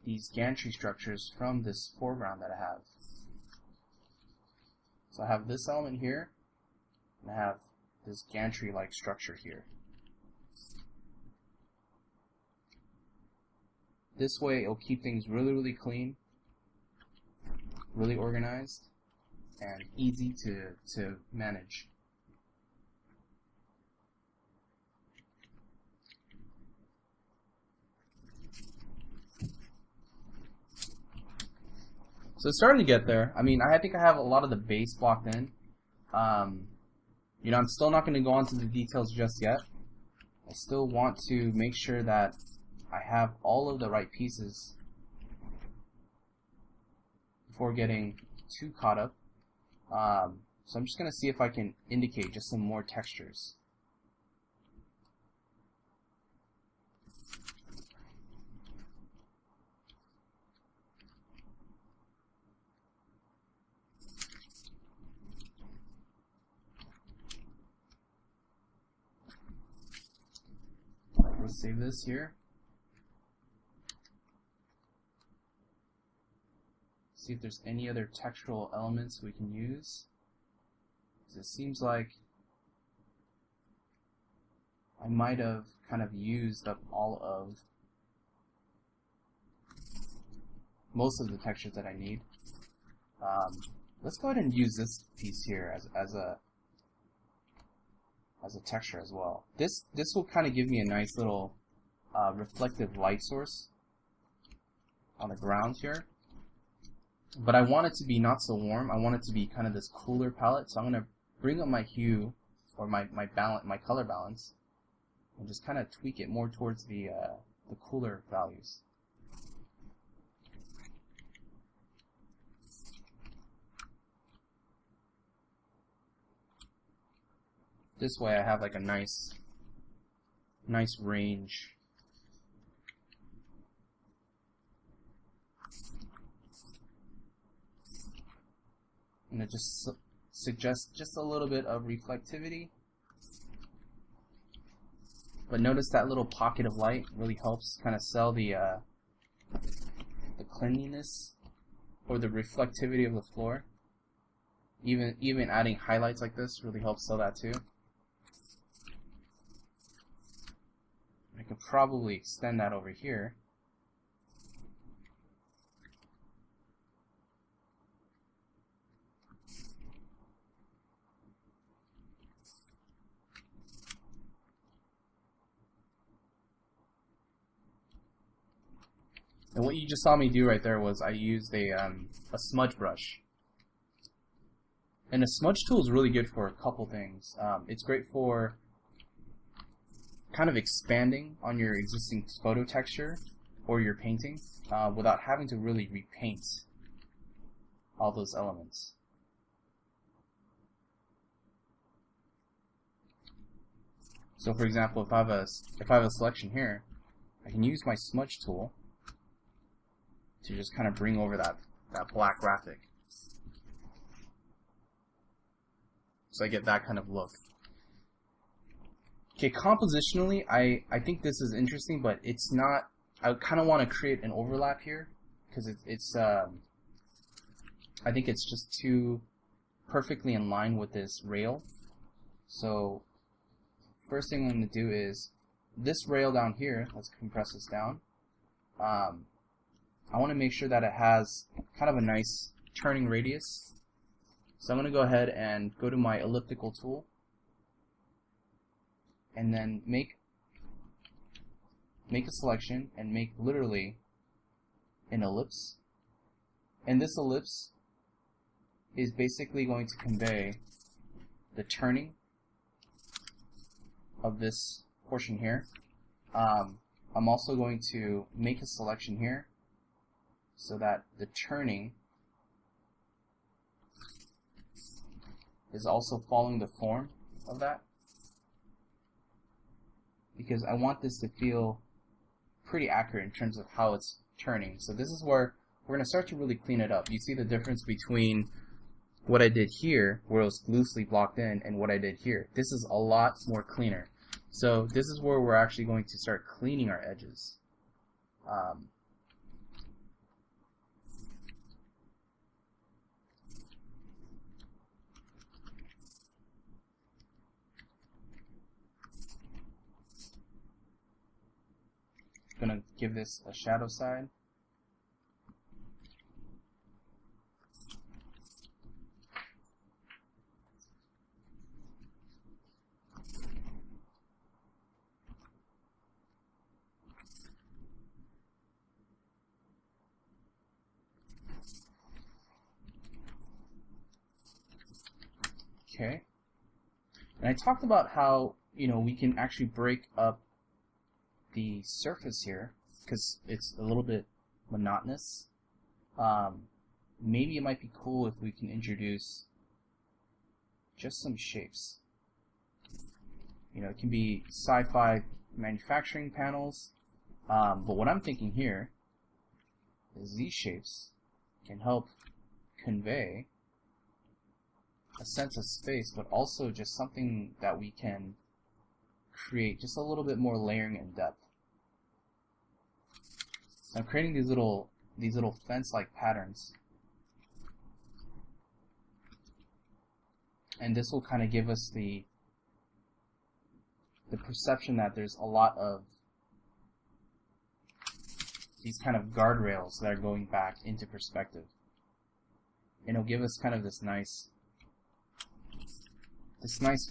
[SPEAKER 1] these gantry structures from this foreground that I have. So I have this element here, and I have this gantry-like structure here. This way it'll keep things really, really clean, really organized, and easy to manage. So it's starting to get there. I mean, I think I have a lot of the base blocked in. You know, I'm still not going to go on to the details just yet. I still want to make sure that I have all of the right pieces before getting too caught up. So I'm just going to see if I can indicate just some more textures. Let's save this here. See if there's any other textural elements we can use. It seems like I might have kind of used up all of most of the textures that I need. Let's go ahead and use this piece here as a texture as well. This will kind of give me a nice little reflective light source on the ground here. But I want it to be not so warm. I want it to be kind of this cooler palette. So I'm going to bring up my hue or my color balance and just kind of tweak it more towards the cooler values. This way I have like a nice range. And it just suggests just a little bit of reflectivity. But notice that little pocket of light really helps kind of sell the cleanliness or the reflectivity of the floor. Even adding highlights like this really helps sell that too. I could probably extend that over here. And what you just saw me do right there was I used a smudge brush. And a smudge tool is really good for a couple things. It's great for kind of expanding on your existing photo texture or your painting without having to really repaint all those elements. So for example, if I have a selection here, I can use my smudge tool to just kind of bring over that black graphic. So I get that kind of look. Okay, compositionally, I think this is interesting, but it's not. I kind of want to create an overlap here because it's I think it's just too perfectly in line with this rail. So first thing I'm going to do is this rail down here. Let's compress this down. I want to make sure that it has kind of a nice turning radius. So I'm going to go ahead and go to my elliptical tool and then make a selection and make literally an ellipse. And this ellipse is basically going to convey the turning of this portion here. I'm also going to make a selection here so that the turning is also following the form of that, because I want this to feel pretty accurate in terms of how it's turning. So this is where we're going to start to really clean it up. You see the difference between what I did here, where it was loosely blocked in, and what I did here. This is a lot more cleaner. So this is where we're actually going to start cleaning our edges. Gonna give this a shadow side. Okay. And I talked about how, we can actually break up the surface here because it's a little bit monotonous. Maybe it might be cool if we can introduce just some shapes. It can be sci-fi manufacturing panels, but what I'm thinking here is these shapes can help convey a sense of space, but also just something that we can create just a little bit more layering and depth. So I'm creating these little fence-like patterns, and this will kind of give us the perception that there's a lot of these kind of guardrails that are going back into perspective, and it'll give us kind of this nice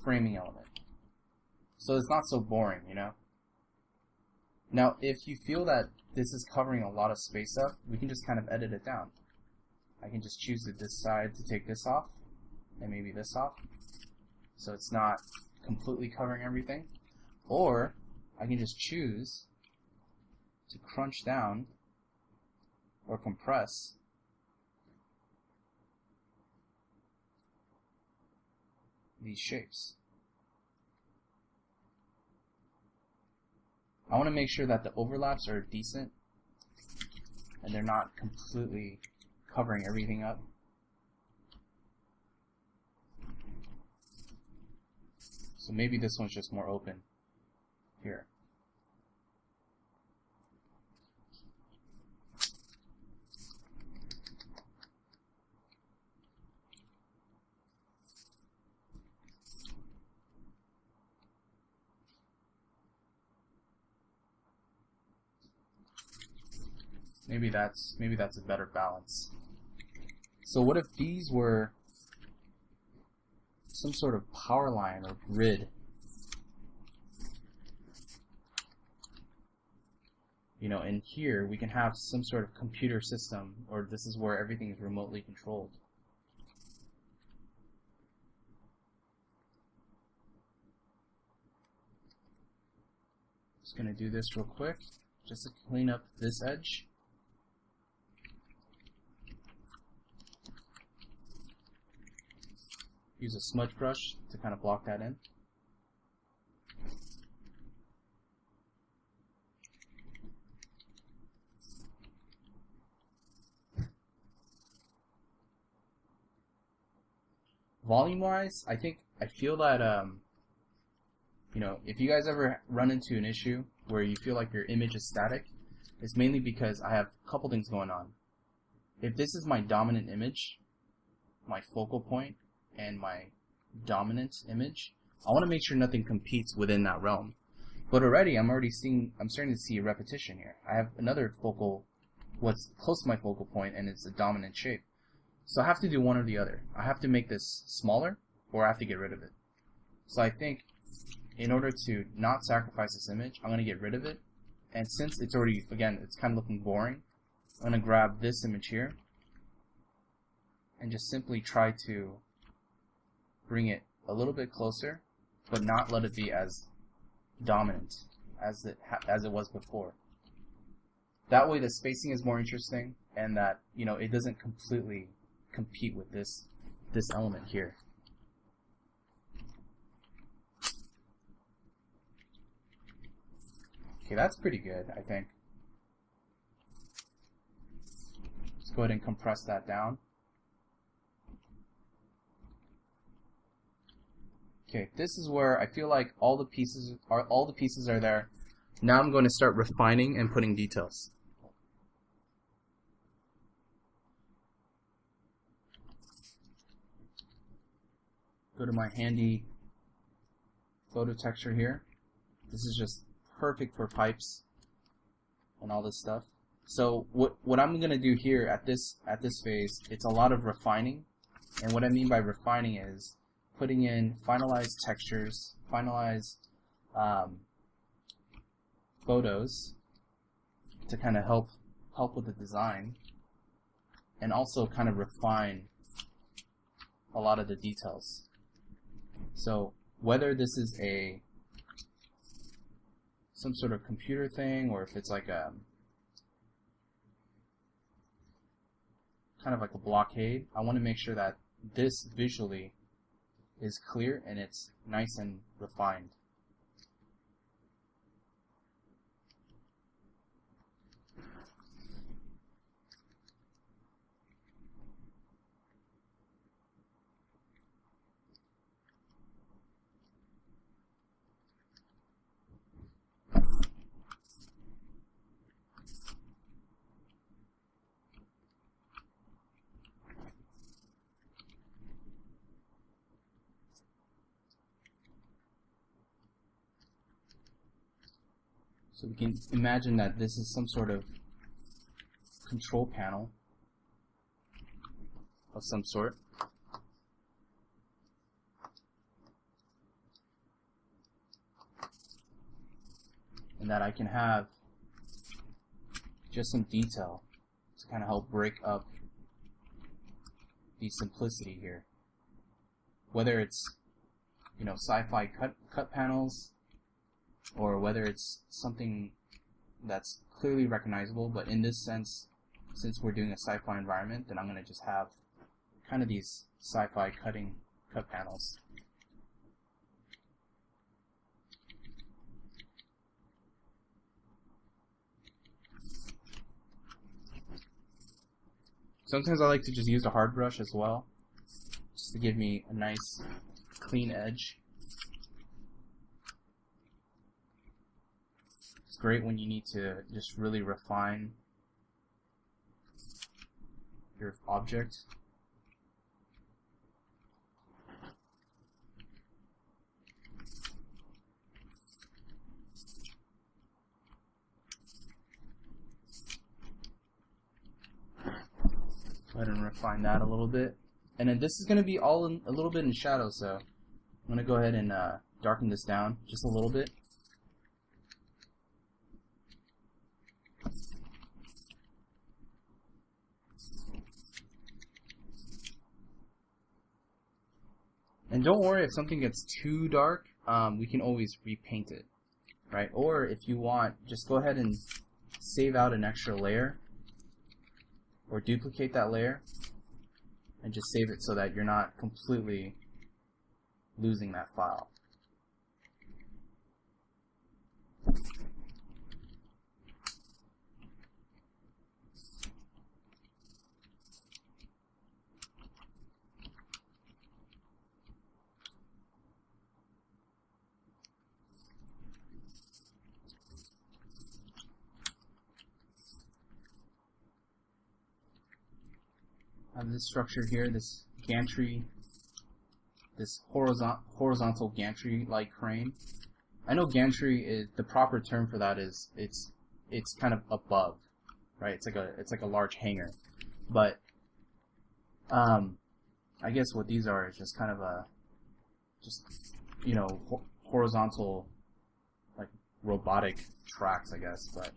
[SPEAKER 1] framing element. So it's not so boring, Now, if you feel that this is covering a lot of space up, we can just kind of edit it down. I can just choose this side to take this off, and maybe this off, so it's not completely covering everything. Or I can just choose to crunch down or compress these shapes. I want to make sure that the overlaps are decent and they're not completely covering everything up. So maybe this one's just more open here. Maybe that's a better balance. So what if these were some sort of power line or grid? And here we can have some sort of computer system, or this is where everything is remotely controlled. Just going to do this real quick, just to clean up this edge. Use a smudge brush to kind of block that in. Volume-wise, I feel that if you guys ever run into an issue where you feel like your image is static, it's mainly because I have a couple things going on. If this is my dominant image, my focal point, and my dominant image, I want to make sure nothing competes within that realm. But already I'm starting to see a repetition here. I have another what's close to my focal point, and it's a dominant shape. So I have to do one or the other. I have to make this smaller, or I have to get rid of it. So I think in order to not sacrifice this image, I'm going to get rid of it. And since it's already, again, it's kind of looking boring, I'm going to grab this image here and just simply try to bring it a little bit closer, but not let it be as dominant as it was before. That way the spacing is more interesting, and that it doesn't completely compete with this element here. Okay, that's pretty good, I think. go ahead and compress that down. Okay, this is where I feel like all the pieces are there. Now I'm going to start refining and putting details. Go to my handy photo texture here. This is just perfect for pipes and all this stuff. So what I'm going to do here at this phase, it's a lot of refining. And what I mean by refining is putting in finalized textures, finalized photos to kind of help with the design, and also kind of refine a lot of the details. So whether this is some sort of computer thing, or if it's like a kind of like a blockade, I want to make sure that this visually is clear and it's nice and refined. So we can imagine that this is some sort of control panel of some sort. And that I can have just some detail to kind of help break up the simplicity here. Whether it's, you know, sci-fi cut panels, or whether it's something that's clearly recognizable, but in this sense, since we're doing a sci-fi environment, then I'm going to just have kind of these sci-fi cut panels. Sometimes I like to just use a hard brush as well, just to give me a nice clean edge. It's great when you need to just really refine your object. Go ahead and refine that a little bit. And then this is going to be all a little bit in shadow, so I'm going to go ahead and darken this down just a little bit. And don't worry if something gets too dark, we can always repaint it, right? Or if you want, just go ahead and save out an extra layer, or duplicate that layer, and just save it so that you're not completely losing that file. I have this structure here, this gantry, this horizontal gantry-like crane. I know gantry is the proper term for that is it's kind of above, right? It's like a large hangar, but I guess what these are is just kind of you know, horizontal, like robotic tracks, I guess. But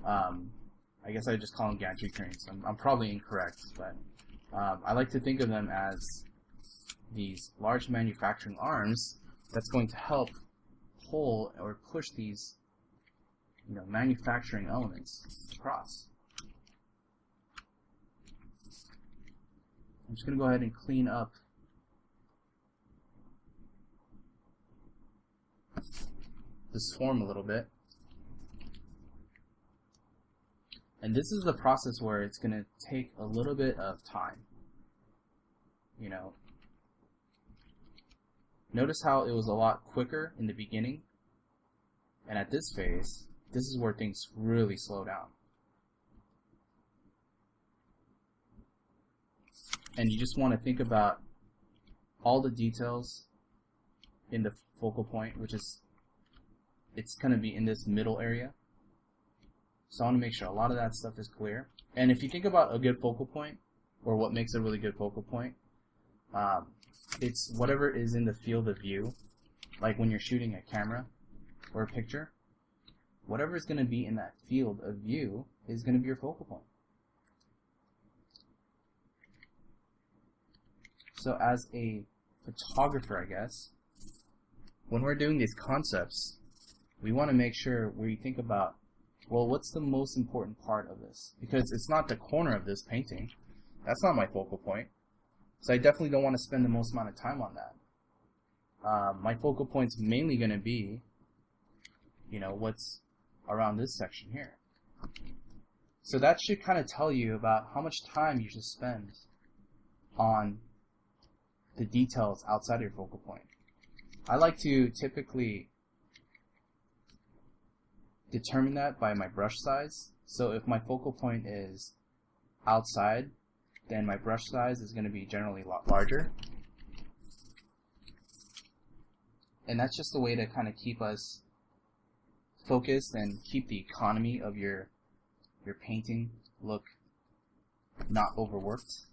[SPEAKER 1] I guess I just call them gantry cranes. I'm probably incorrect, but I like to think of them as these large manufacturing arms that's going to help pull or push these, you know, manufacturing elements across. I'm just going to go ahead and clean up this form a little bit. And this is the process where it's going to take a little bit of time. You know, notice how it was a lot quicker in the beginning, and at this phase, this is where things really slow down. And you just want to think about all the details in the focal point, which is, it's going to be in this middle area. So I want to make sure a lot of that stuff is clear. And if you think about a good focal point, or what makes a really good focal point, it's whatever is in the field of view, like when you're shooting a camera or a picture, whatever is going to be in that field of view is going to be your focal point. So as a photographer, I guess, when we're doing these concepts, we want to make sure we think about, well, what's the most important part of this? Because it's not the corner of this painting. That's not my focal point. So I definitely don't want to spend the most amount of time on that. My focal point's mainly going to be, you know, what's around this section here. So that should kind of tell you about how much time you should spend on the details outside of your focal point. I like to typically determine that by my brush size. So if my focal point is outside, then my brush size is going to be generally a lot larger. And that's just a way to kind of keep us focused and keep the economy of your painting look not overworked.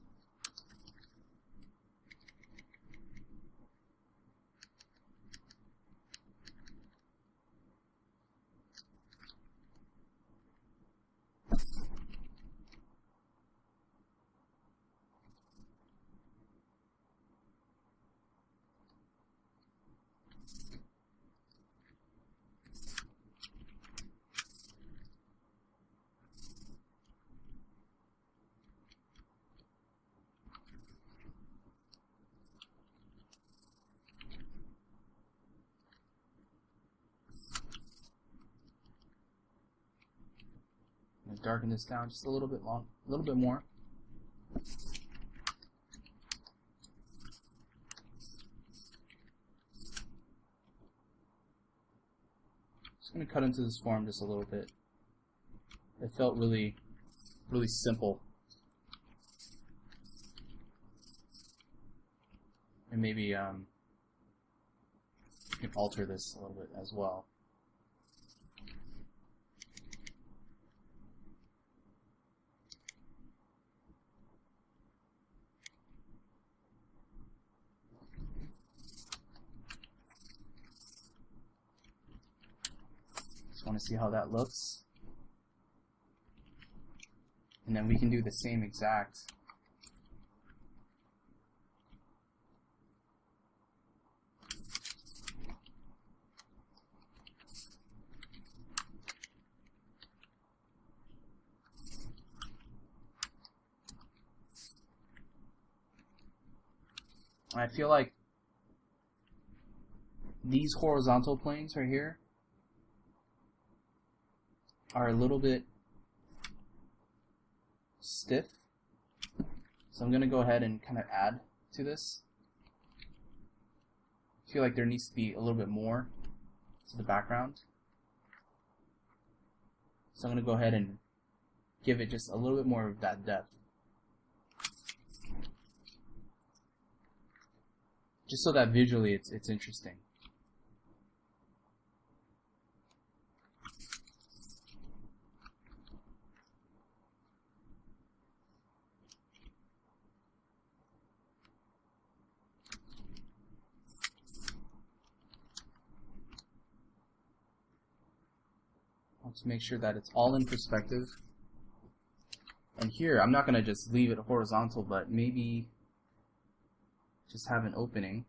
[SPEAKER 1] Darken this down just a little bit more. Just going to cut into this form just a little bit. It felt really simple. And maybe you can alter this a little bit as well. Want to see how that looks, and then we can do the same exact I feel like these horizontal planes right here are a little bit stiff, so I'm going to go ahead and kind of add to this. I feel like there needs to be a little bit more to the background, so I'm going to go ahead and give it just a little bit more of that depth, just so that visually it's interesting. Let's make sure that it's all in perspective. And here, I'm not going to just leave it horizontal, but maybe just have an opening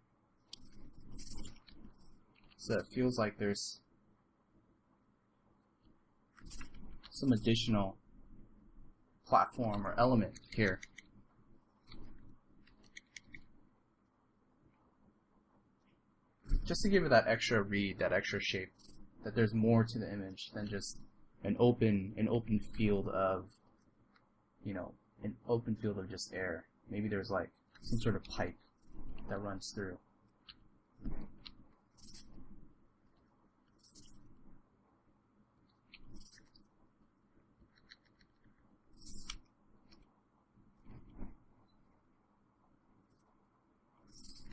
[SPEAKER 1] so it feels like there's some additional platform or element here. Just to give it that extra read, that extra shape, that there's more to the image than just an open field of, you know, an open field of just air. Maybe there's like some sort of pipe that runs through.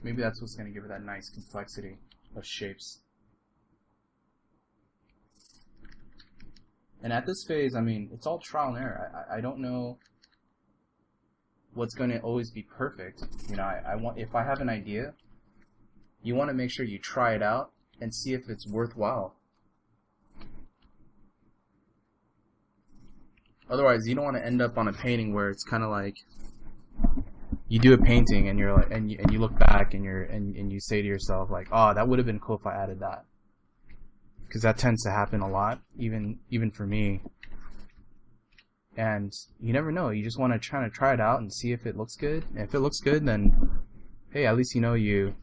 [SPEAKER 1] Maybe that's what's going to give it that nice complexity of shapes. And at this phase, I mean, it's all trial and error. I don't know what's going to always be perfect. You know, I want, if I have an idea, you want to make sure you try it out and see if it's worthwhile. Otherwise, you don't want to end up on a painting where it's kind of like you do a painting and you're like, and you look back and you say to yourself like, oh, that would have been cool if I added that. Because that tends to happen a lot, even for me. And you never know. You just want to try it out and see if it looks good. And if it looks good, then hey, at least you know you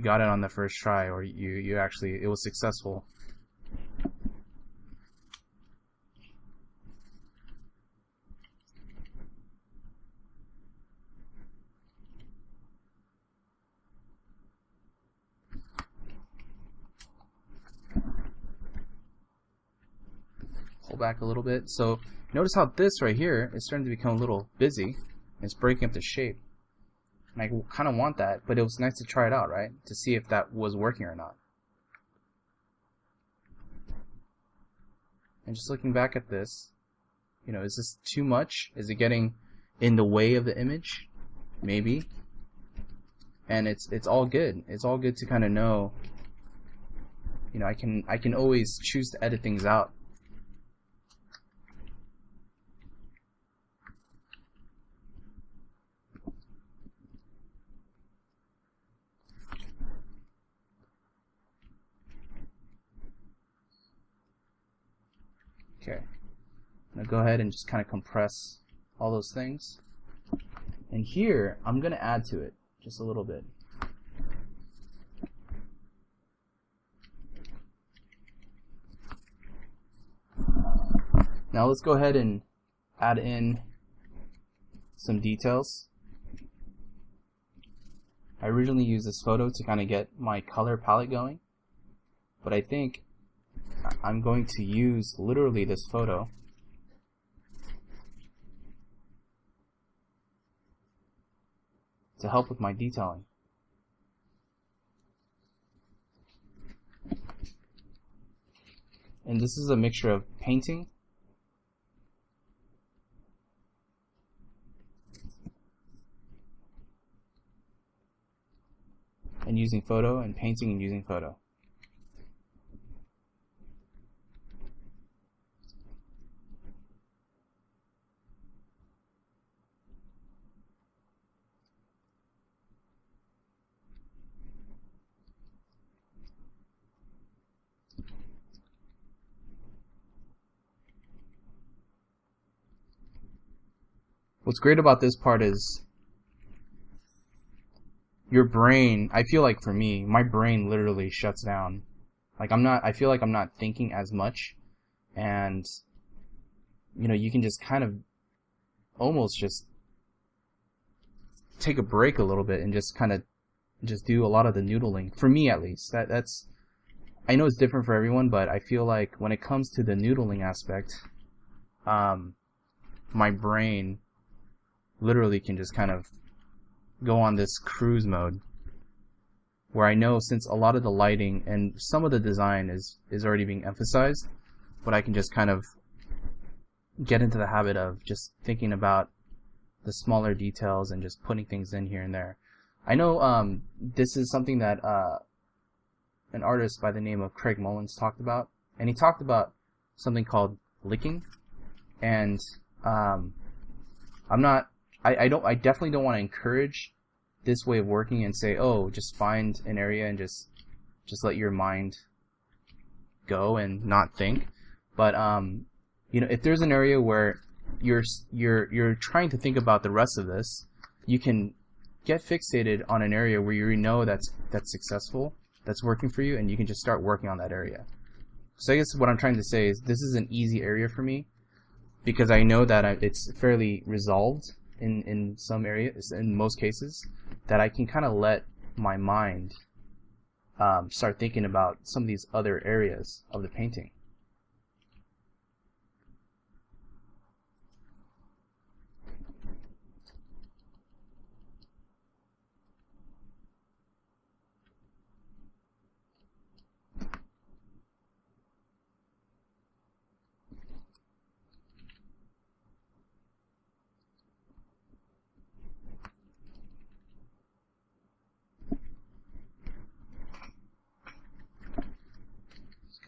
[SPEAKER 1] got it on the first try, or you actually, it was successful. Pull back a little bit. So notice how this right here is starting to become a little busy. It's breaking up the shape. And I kind of want that, but it was nice to try it out, right? To see if that was working or not. And just looking back at this, you know, is this too much? Is it getting in the way of the image? Maybe. And it's all good. It's all good to kind of know, you know, I can always choose to edit things out. Okay, I'm going to go ahead and just kind of compress all those things. And here, I'm going to add to it just a little bit. Now let's go ahead and add in some details. I originally used this photo to kind of get my color palette going, but I think I'm going to use literally this photo to help with my detailing. And this is a mixture of painting and using photo, and painting and using photo. What's great about this part is your brain, I feel like for me, my brain literally shuts down. Like I feel like I'm not thinking as much, and you know, you can just kind of almost just take a break a little bit and just kind of just do a lot of the noodling. For me at least, that's, I know it's different for everyone, but I feel like when it comes to the noodling aspect, my brain literally can just kind of go on this cruise mode where I know, since a lot of the lighting and some of the design is already being emphasized, but I can just kind of get into the habit of just thinking about the smaller details and just putting things in here and there. I know this is something that an artist by the name of Craig Mullins talked about, and he talked about something called licking. And I definitely don't want to encourage this way of working and say, oh, just find an area and just let your mind go and not think. But you know, if there's an area where you're trying to think about the rest of this, you can get fixated on an area where you know that's successful, that's working for you, and you can just start working on that area. So I guess what I'm trying to say is this is an easy area for me because I know that it's fairly resolved in some areas, in most cases, that I can kind of let my mind start thinking about some of these other areas of the painting.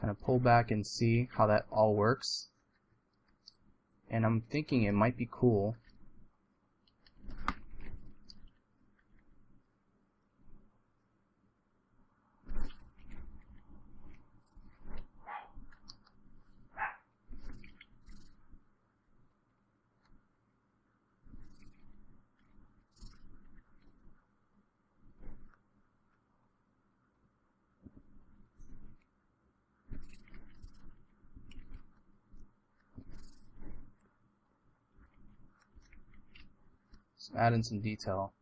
[SPEAKER 1] Kind of pull back and see how that all works. And I'm thinking it might be cool to add in some detail.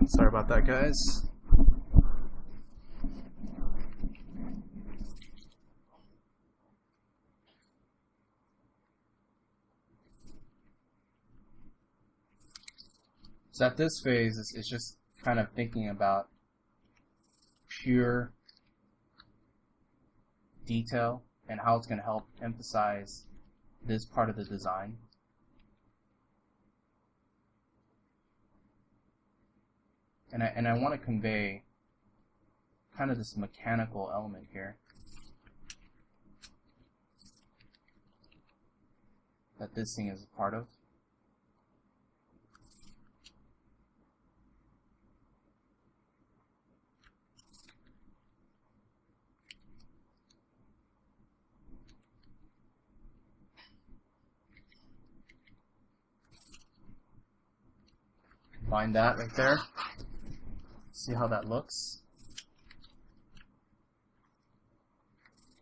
[SPEAKER 1] Sorry about that, guys. So at this phase, it's just kind of thinking about pure detail and how it's going to help emphasize this part of the design. And I want to convey kind of this mechanical element here that this thing is a part of. Find that right there. See how that looks.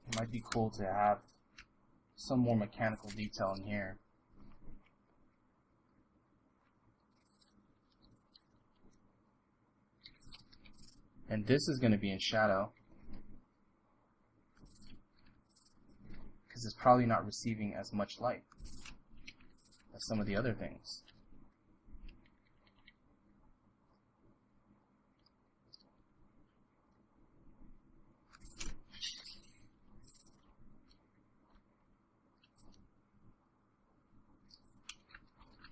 [SPEAKER 1] It might be cool to have some more mechanical detail in here. And this is going to be in shadow because it's probably not receiving as much light as some of the other things.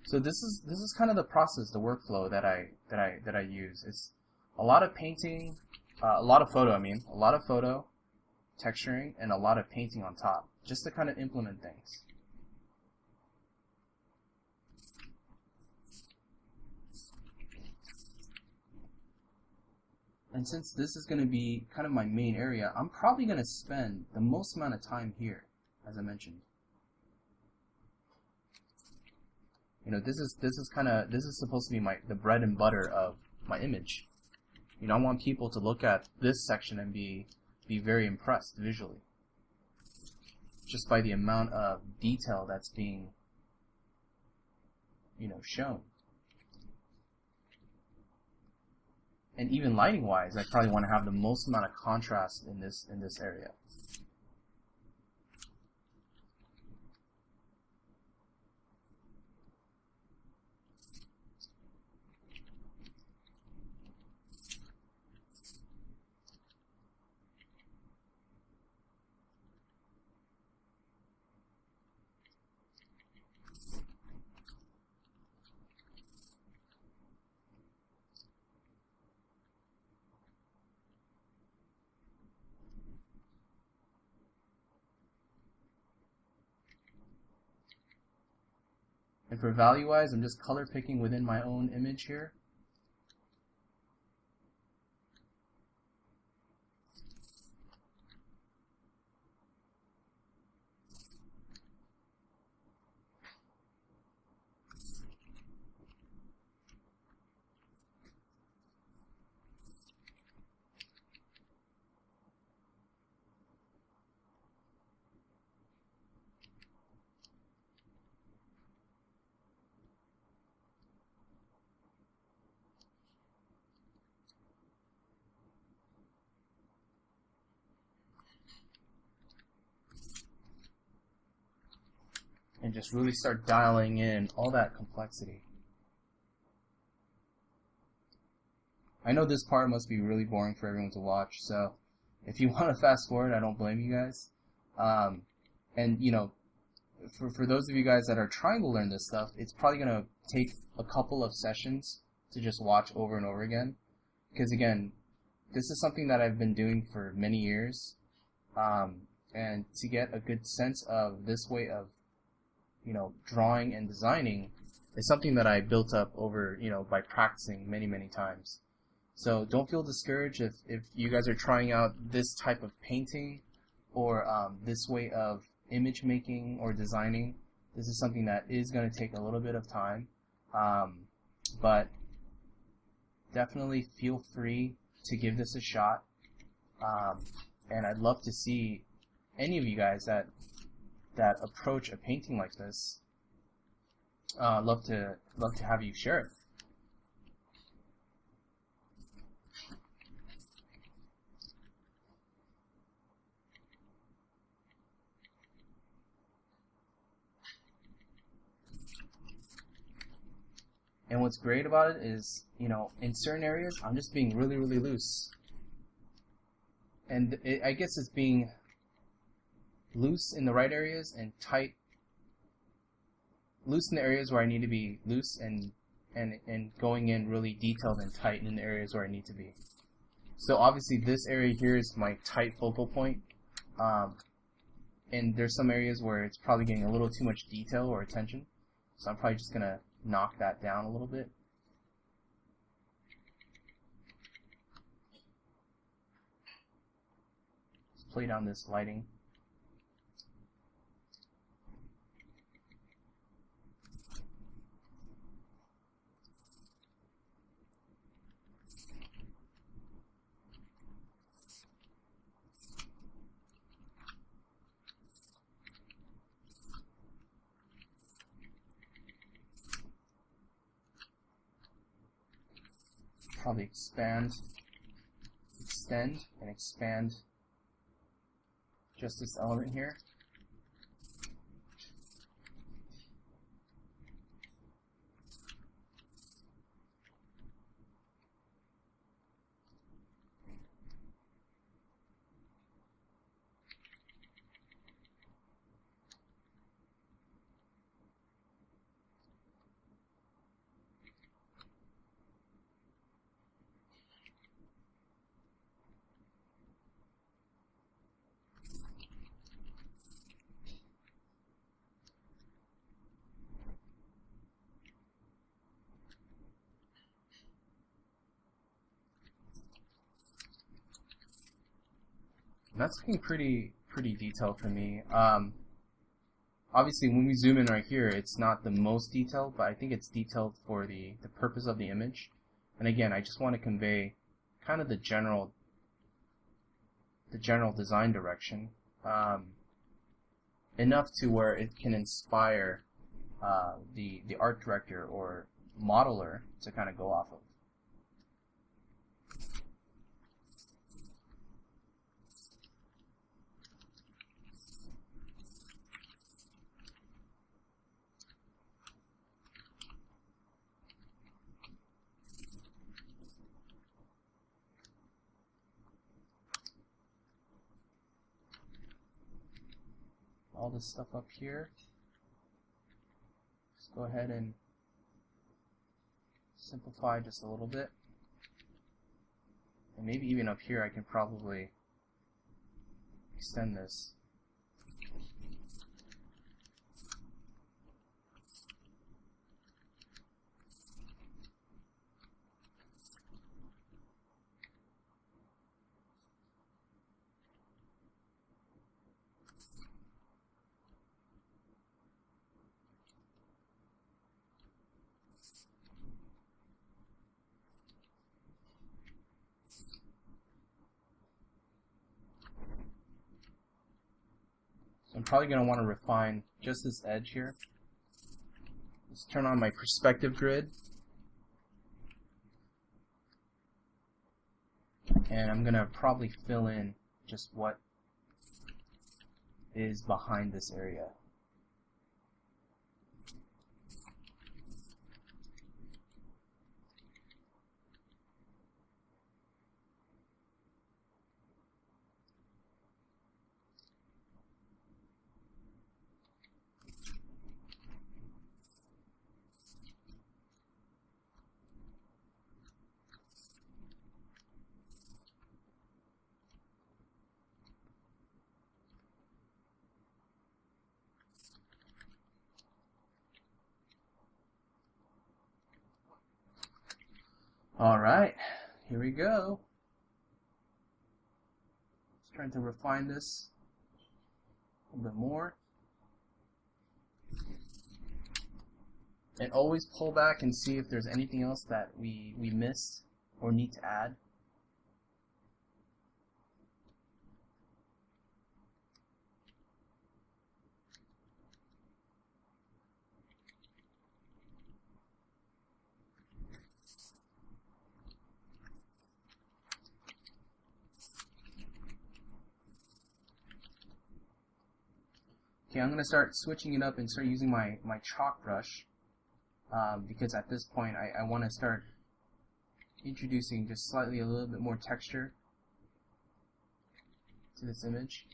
[SPEAKER 1] So this is kind of the process, the workflow that I use. It's a lot of painting, a lot of photo, texturing, and a lot of painting on top, just to kind of implement things. And since this is going to be kind of my main area, I'm probably going to spend the most amount of time here, as I mentioned. You know, this is supposed to be the bread and butter of my image. You know, I want people to look at this section and be very impressed visually, just by the amount of detail that's being, you know, shown. And even lighting wise, I probably want to have the most amount of contrast in this area. And for value-wise, I'm just color picking within my own image here. and just really start dialing in all that complexity. I know this part must be really boring for everyone to watch, so if you want to fast forward, I don't blame you guys. And you know, for those of you guys that are trying to learn this stuff, it's probably going to take a couple of sessions to just watch over and over again. Because again, this is something that I've been doing for many years. And to get a good sense of this way of, you know, drawing and designing is something that I built up over, you know, by practicing many, many times. So don't feel discouraged if you guys are trying out this type of painting or this way of image making or designing. This is something that is going to take a little bit of time, but definitely feel free to give this a shot, and I'd love to see any of you guys that approach a painting like this. Love to have you share it. And what's great about it is, you know, in certain areas, I'm just being really, really loose. And I guess it's being loose in the right areas and tight. Loose in the areas where I need to be loose, and going in really detailed and tight in the areas where I need to be. So obviously this area here is my tight focal point. And there's some areas where it's probably getting a little too much detail or attention. So I'm probably just going to knock that down a little bit. Let's play down this lighting. Probably extend, and expand just this element here. That's looking pretty detailed for me. Obviously, when we zoom in right here, it's not the most detailed, but I think it's detailed for the purpose of the image. And again, I just want to convey kind of the general design direction, enough to where it can inspire the art director or modeler to kind of go off of. All this stuff up here, just go ahead and simplify just a little bit, and maybe even up here I can probably extend this. So I'm probably going to want to refine just this edge here. Let's turn on my perspective grid. And I'm going to probably fill in just what is behind this area. Alright, here we go. Just trying to refine this a little bit more. And always pull back and see if there's anything else that we missed or need to add. Okay, I'm going to start switching it up and start using my chalk brush because at this point I want to start introducing just slightly a little bit more texture to this image.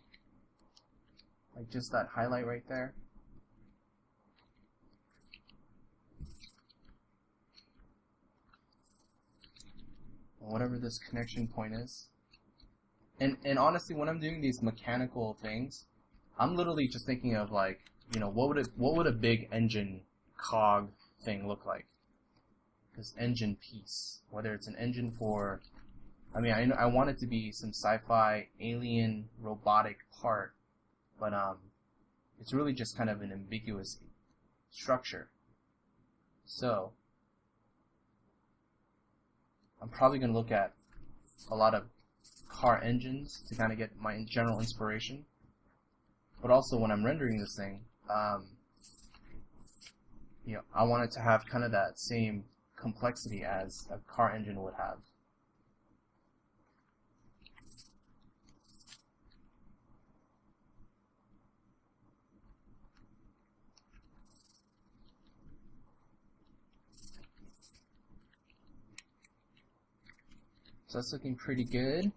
[SPEAKER 1] Like just that highlight right there. And whatever this connection point is. And honestly, when I'm doing these mechanical things, I'm literally just thinking of like, you know, what would a big engine cog thing look like? This engine piece, whether it's an engine for, I mean, I want it to be some sci-fi alien robotic part, but it's really just kind of an ambiguous structure. So I'm probably going to look at a lot of car engines to kind of get my general inspiration. But also when I'm rendering this thing, you know, I want it to have kind of that same complexity as a car engine would have. So that's looking pretty good.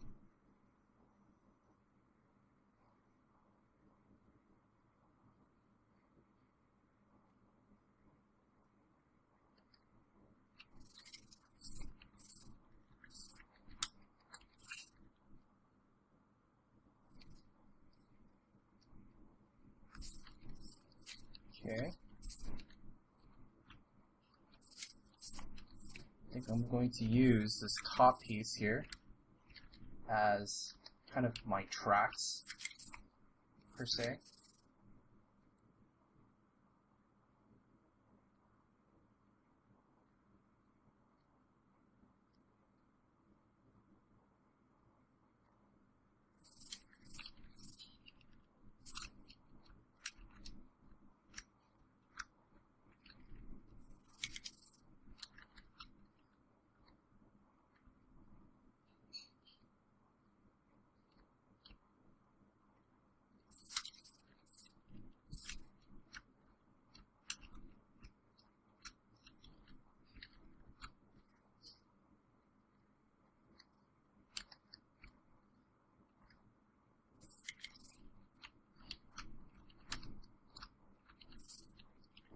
[SPEAKER 1] Okay. I think I'm going to use this top piece here as kind of my tracks, per se.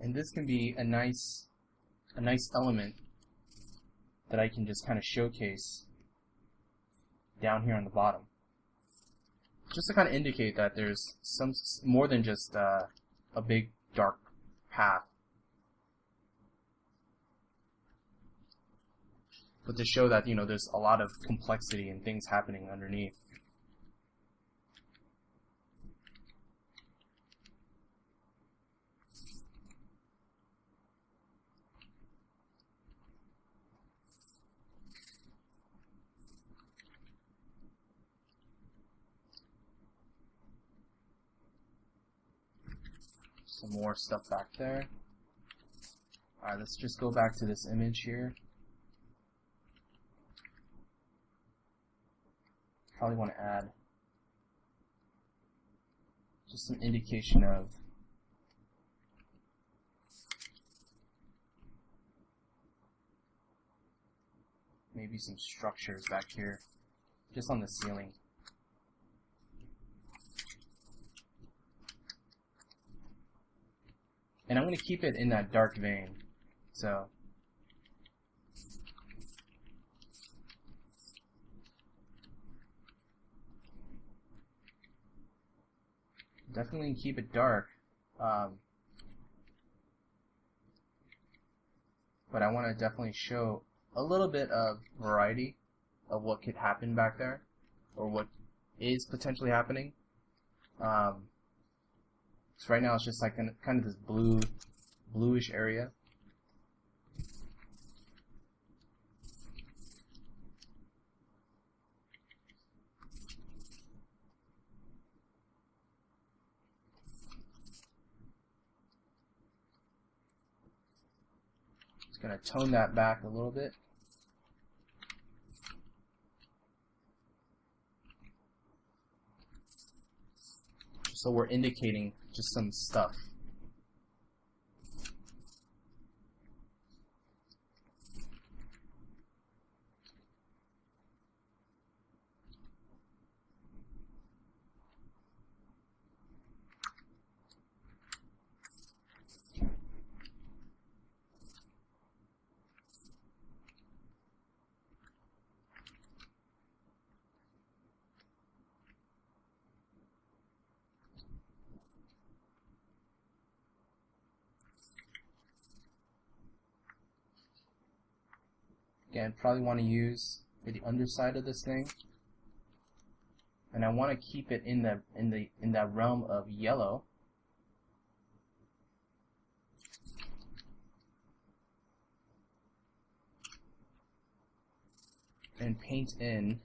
[SPEAKER 1] And this can be a nice element that I can just kind of showcase down here on the bottom, just to kind of indicate that there's some more than just a big dark path, but to show that, you know, there's a lot of complexity and things happening underneath. Some more stuff back there. Alright, let's just go back to this image here. Probably want to add just some indication of maybe some structures back here, just on the ceiling. And I'm going to keep it in that dark vein. So definitely keep it dark. But I want to definitely show a little bit of variety of what could happen back there, or what is potentially happening. So right now it's just like kind of this bluish area. Just gonna tone that back a little bit. So we're indicating just some stuff. Again, probably want to use for the underside of this thing, and I want to keep it in that realm of yellow. And paint in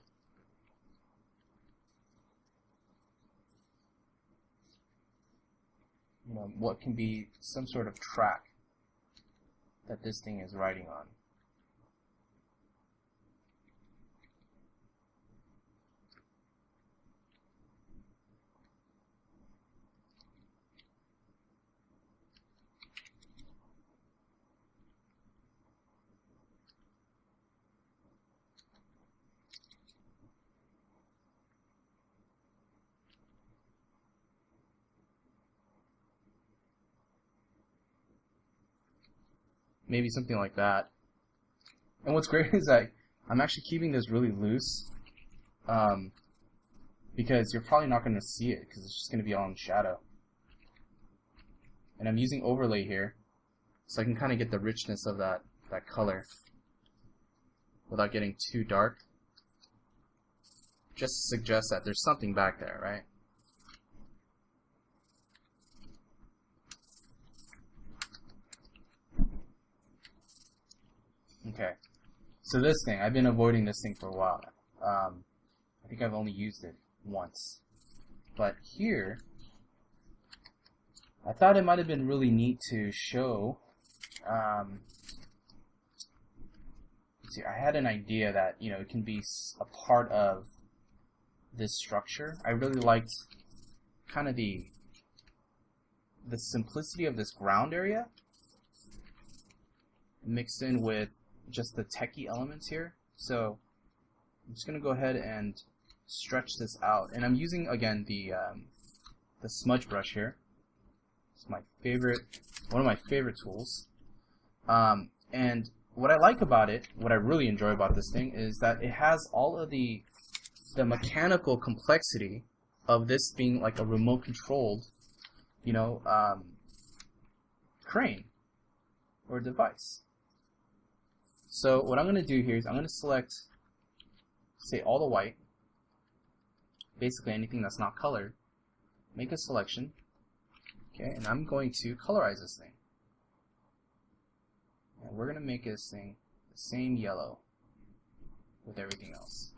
[SPEAKER 1] what can be some sort of track that this thing is riding on. Maybe something like that. And what's great is that I'm actually keeping this really loose, because you're probably not going to see it because it's just going to be all in shadow. And I'm using overlay here, so I can kind of get the richness of that color without getting too dark. Just to suggest that there's something back there, right? Okay, so this thing, I've been avoiding this thing for a while. I think I've only used it once. But here, I thought it might have been really neat to show, see, I had an idea that, it can be a part of this structure. I really liked kind of the simplicity of this ground area mixed in with just the techie elements here. So I'm just gonna go ahead and stretch this out, and I'm using again the smudge brush here. It's my favorite, one of my favorite tools. And what I like about it, what I really enjoy about this thing, is that it has all of the mechanical complexity of this being like a remote controlled, crane or device. So what I'm going to do here is I'm going to select, say, all the white, basically anything that's not colored, make a selection, okay, and I'm going to colorize this thing. And we're going to make this thing the same yellow with everything else.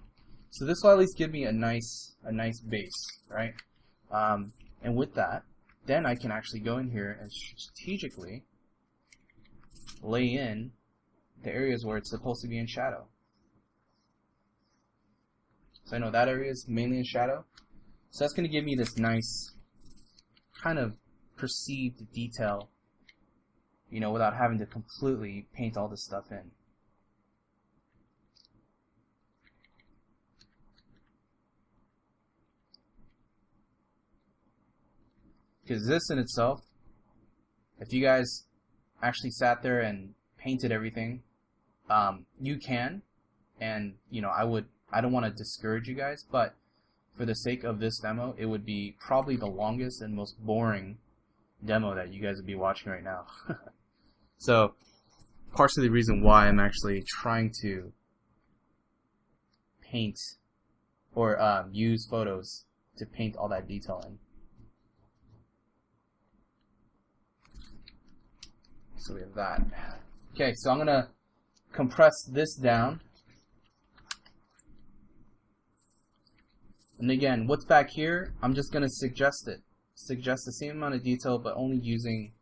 [SPEAKER 1] So this will at least give me a nice base, right? And with that, then I can actually go in here and strategically lay in the areas where it's supposed to be in shadow. So I know that area is mainly in shadow. So that's going to give me this nice kind of perceived detail, without having to completely paint all this stuff in. Because this in itself, if you guys actually sat there and painted everything, you can, and I don't want to discourage you guys, but for the sake of this demo, it would be probably the longest and most boring demo that you guys would be watching right now. So partially the reason why I'm actually trying to paint or use photos to paint all that detail in. So we have that. Okay, so I'm gonna compress this down. And again, what's back here, I'm just gonna suggest the same amount of detail, but only using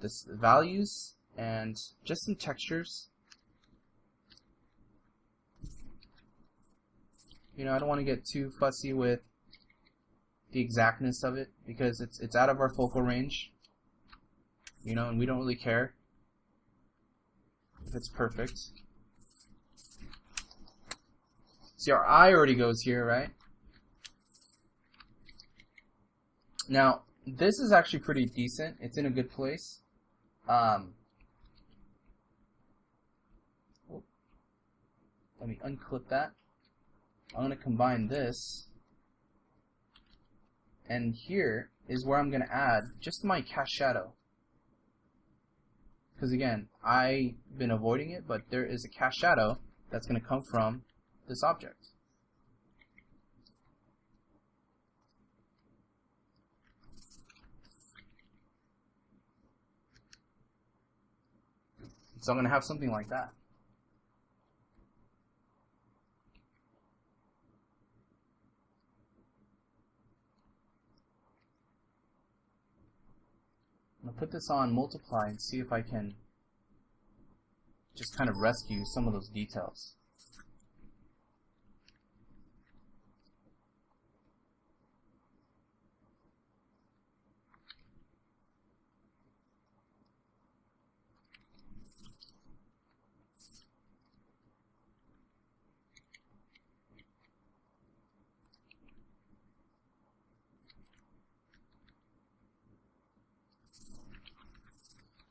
[SPEAKER 1] this values and just some textures. You know, I don't want to get too fussy with the exactness of it because it's out of our focal range. You know, and we don't really care if it's perfect. See, our eye already goes here, right? Now, this is actually pretty decent. It's in a good place. Let me unclip that. I'm going to combine this. And here is where I'm going to add just my cast shadow. Because again, I've been avoiding it, but there is a cast shadow that's going to come from this object. So I'm going to have something like that. I'm going to put this on multiply and see if I can just kind of rescue some of those details.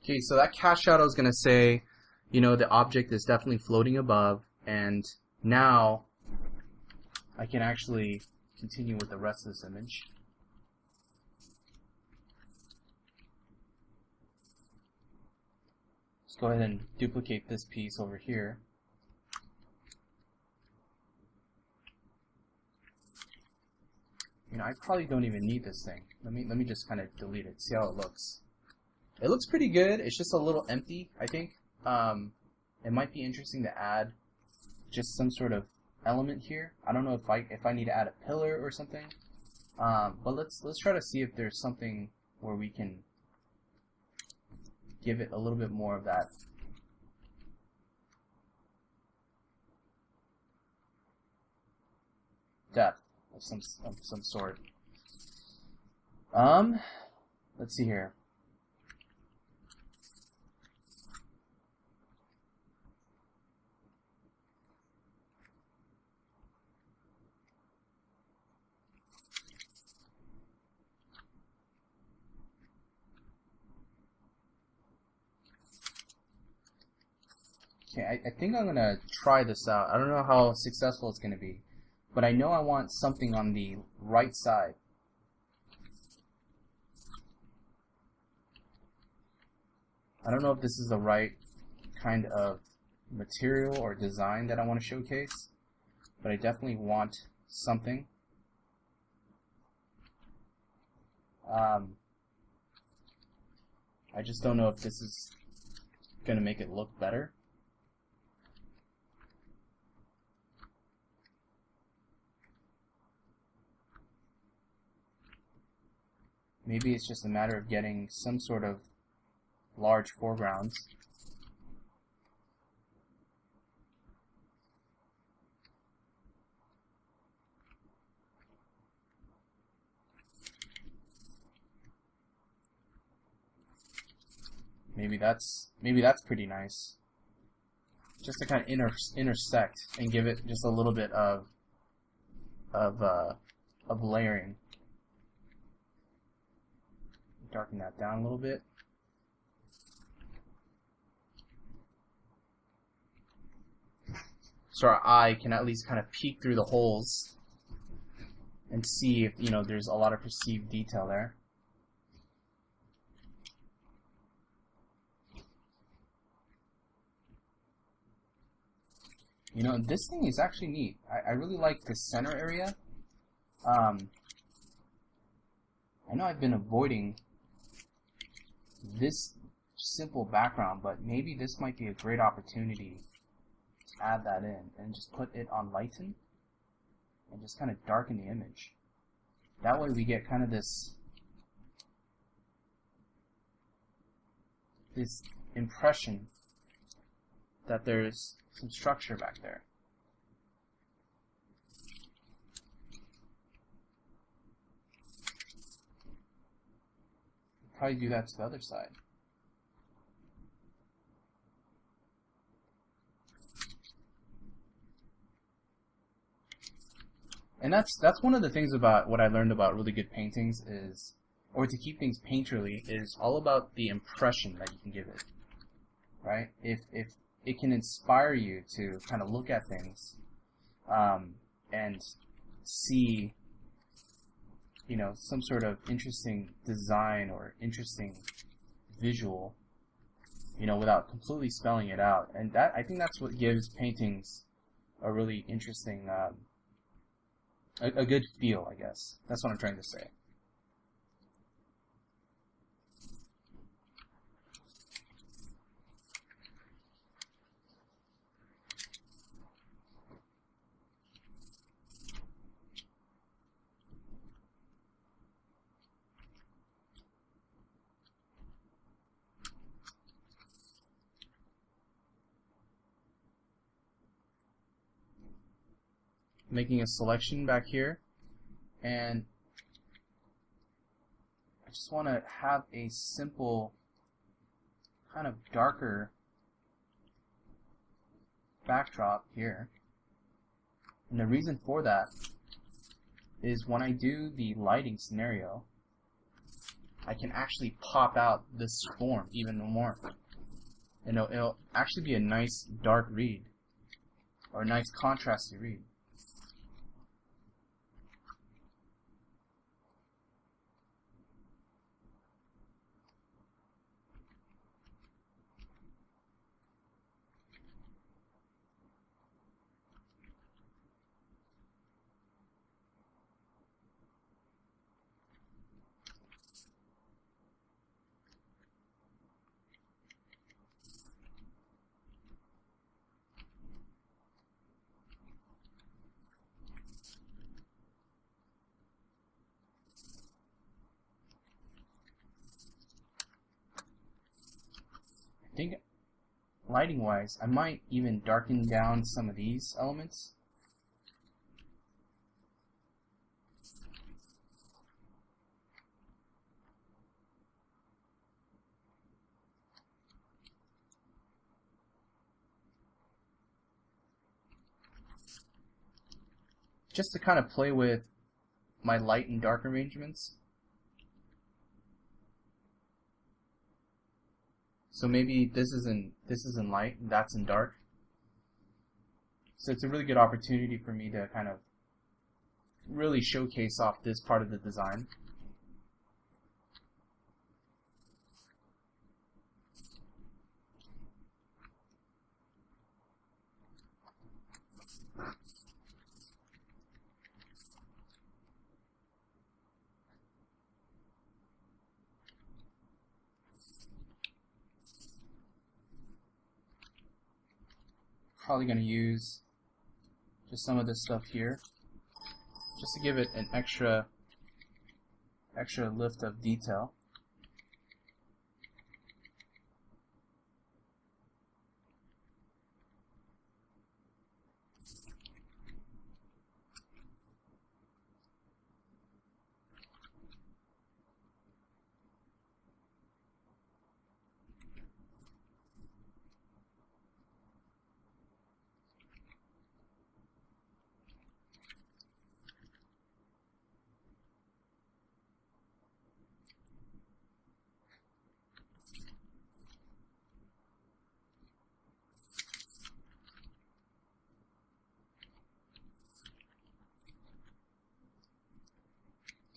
[SPEAKER 1] Okay, so that cast shadow is going to say, you know, the object is definitely floating above, and now I can actually continue with the rest of this image. Let's go ahead and duplicate this piece over here. You know, I probably don't even need this thing. Let me just kind of delete it, see how it looks. It looks pretty good. It's just a little empty, I think. It might be interesting to add just some sort of element here. I don't know if I need to add a pillar or something. But let's try to see if there's something where we can give it a little bit more of that depth of some sort. Let's see here. Okay, I think I'm gonna try this out. I don't know how successful it's gonna be, but I know I want something on the right side. I don't know if this is the right kind of material or design that I want to showcase, but I definitely want something. I just don't know if this is gonna make it look better. Maybe it's just a matter of getting some sort of large foregrounds. Maybe that's pretty nice. Just to kind of intersect and give it just a little bit of layering. Darken that down a little bit. So our eye can at least kind of peek through the holes and see if, you know, there's a lot of perceived detail there. You know, this thing is actually neat. I really like the center area. I know I've been avoiding this simple background, but maybe this might be a great opportunity to add that in and just put it on lighten and just kind of darken the image. That way we get kind of this impression that there's some structure back there. Probably do that to the other side. And that's one of the things about what I learned about really good paintings is, or to keep things painterly, is all about the impression that you can give it, right? If it can inspire you to kind of look at things and see, you know, some sort of interesting design or interesting visual, you know, without completely spelling it out. And that, I think that's what gives paintings a really interesting, a good feel, I guess. That's what I'm trying to say. Making a selection back here, and I just want to have a simple kind of darker backdrop here. And the reason for that is when I do the lighting scenario, I can actually pop out this form even more. And it'll actually be a nice dark read, or a nice contrasty read. I think lighting wise, I might even darken down some of these elements. Just to kind of play with my light and dark arrangements. So maybe this is in light and that's in dark. So it's a really good opportunity for me to kind of really showcase off this part of the design. Probably going to use just some of this stuff here just to give it an extra lift of detail.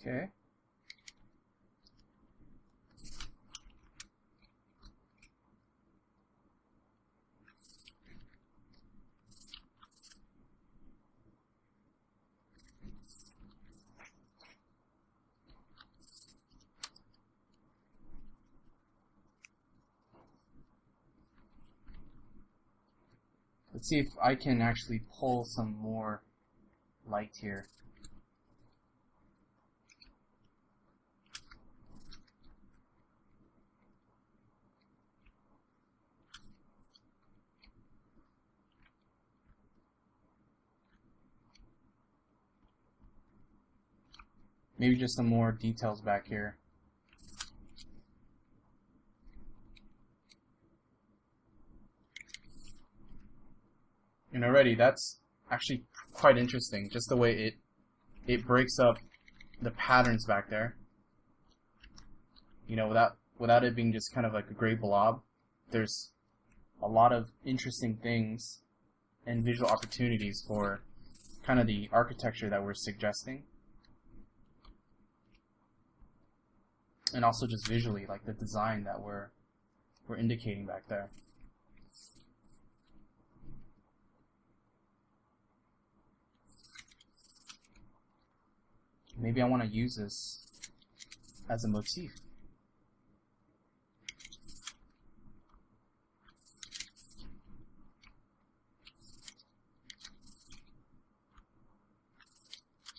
[SPEAKER 1] Okay. Let's see if I can actually pull some more light here. Maybe just some more details back here. And already that's actually quite interesting, just the way it breaks up the patterns back there. You know, without it being just kind of like a gray blob, there's a lot of interesting things and visual opportunities for kind of the architecture that we're suggesting. And also just visually, like the design that we're indicating back there. Maybe I want to use this as a motif.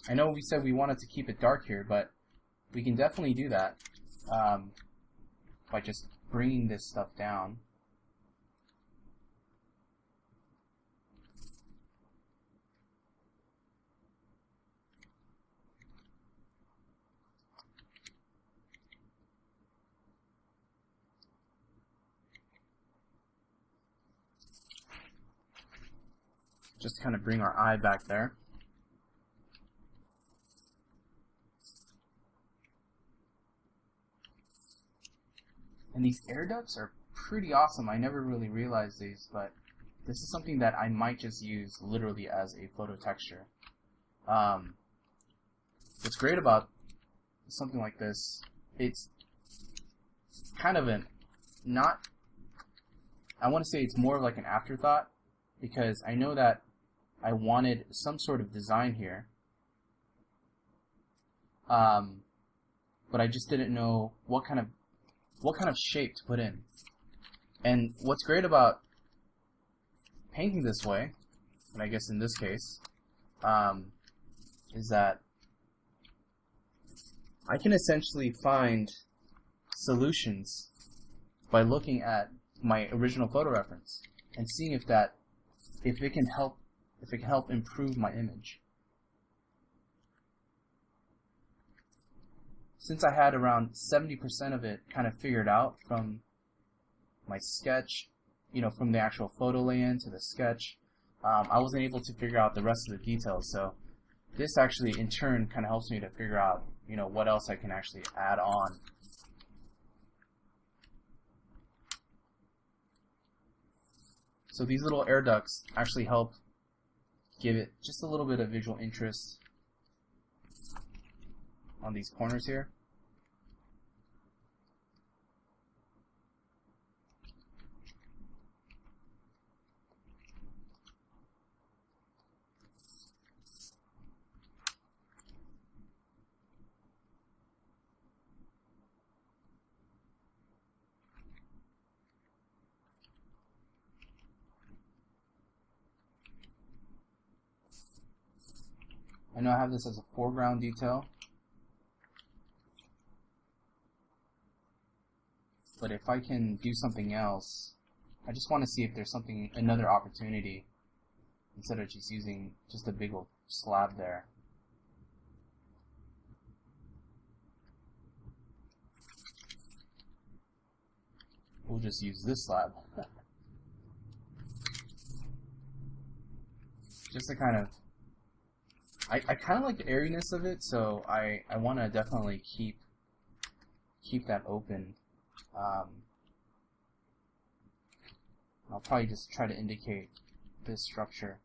[SPEAKER 1] I know we said we wanted to keep it dark here, but we can definitely do that by just bringing this stuff down. Just to kind of bring our eye back there. And these air ducts are pretty awesome. I never really realized these, but this is something that I might just use literally as a photo texture. What's great about something like this, it's kind of I want to say it's more like an afterthought, because I know that I wanted some sort of design here, but I just didn't know what kind of shape to put in. And what's great about painting this way, and I guess in this case, is that I can essentially find solutions by looking at my original photo reference and seeing if it can help improve my image. Since I had around 70% of it kind of figured out from my sketch, you know, from the actual photo lay-in to the sketch, I wasn't able to figure out the rest of the details. So this actually in turn kind of helps me to figure out, you know, what else I can actually add on. So these little air ducts actually help give it just a little bit of visual interest on these corners here. I know I have this as a foreground detail, but if I can do something else, I just want to see if there's another opportunity instead of just using just a big old slab there. We'll just use this slab. Just to kind of, I kind of like the airiness of it, so I want to definitely keep that open. I'll probably just try to indicate this structure.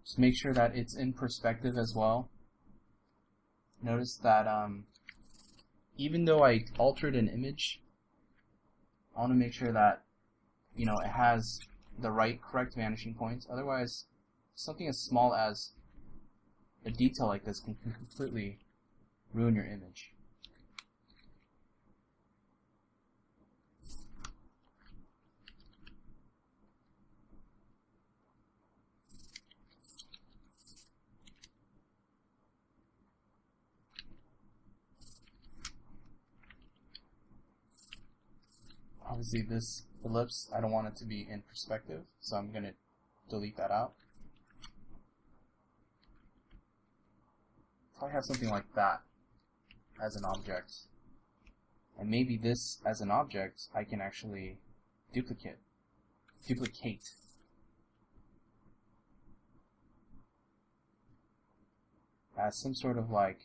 [SPEAKER 1] Just make sure that it's in perspective as well. Notice that even though I altered an image, I want to make sure that it has the right correct vanishing points. Otherwise, something as small as a detail like this can completely ruin your image. Obviously this ellipse, I don't want it to be in perspective, so I'm going to delete that out. Probably have something like that as an object. And maybe this as an object I can actually duplicate as some sort of like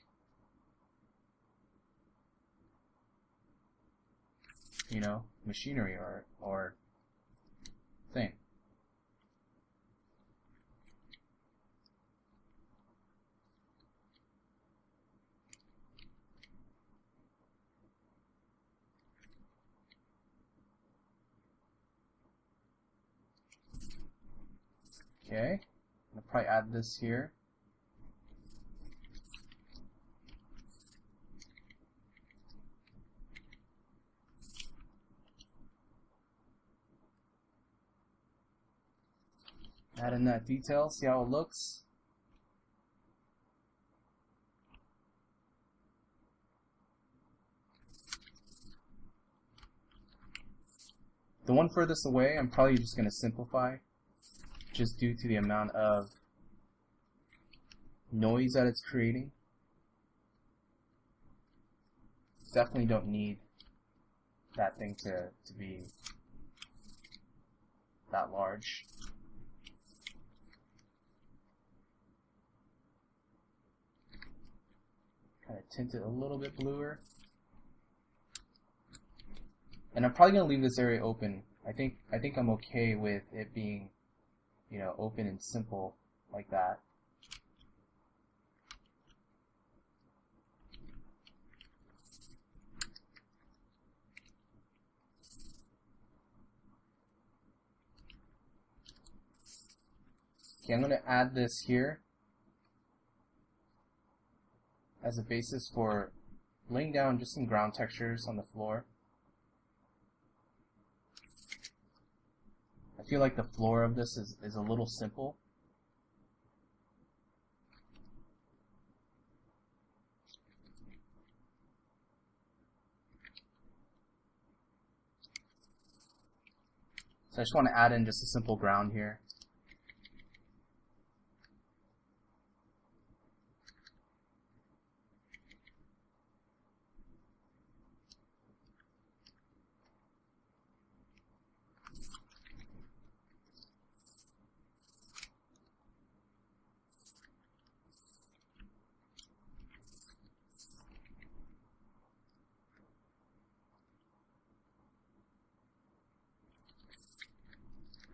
[SPEAKER 1] machinery or thing. Okay, I'll probably add this here. Add in that detail, see how it looks. The one furthest away, I'm probably just going to simplify, just due to the amount of noise that it's creating. Definitely don't need that thing to be that large. Kind of tint it a little bit bluer. And I'm probably going to leave this area open. I think I'm okay with it being, open and simple like that. Okay, I'm going to add this here as a basis for laying down just some ground textures on the floor. I feel like the floor of this is a little simple. So I just want to add in just a simple ground here.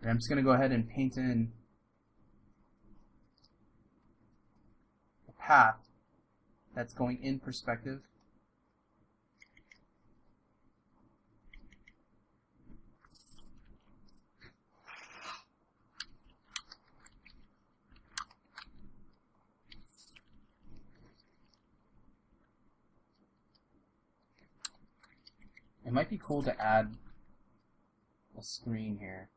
[SPEAKER 1] And I'm just going to go ahead and paint in a path that's going in perspective. It might be cool to add a screen here.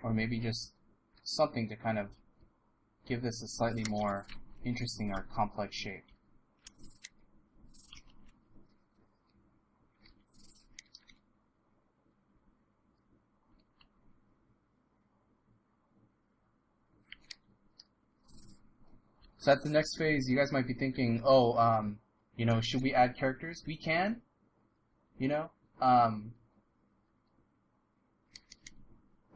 [SPEAKER 1] Or maybe just something to kind of give this a slightly more interesting or complex shape. So at the next phase, you guys might be thinking, oh, You know, should we add characters? We can. You know, I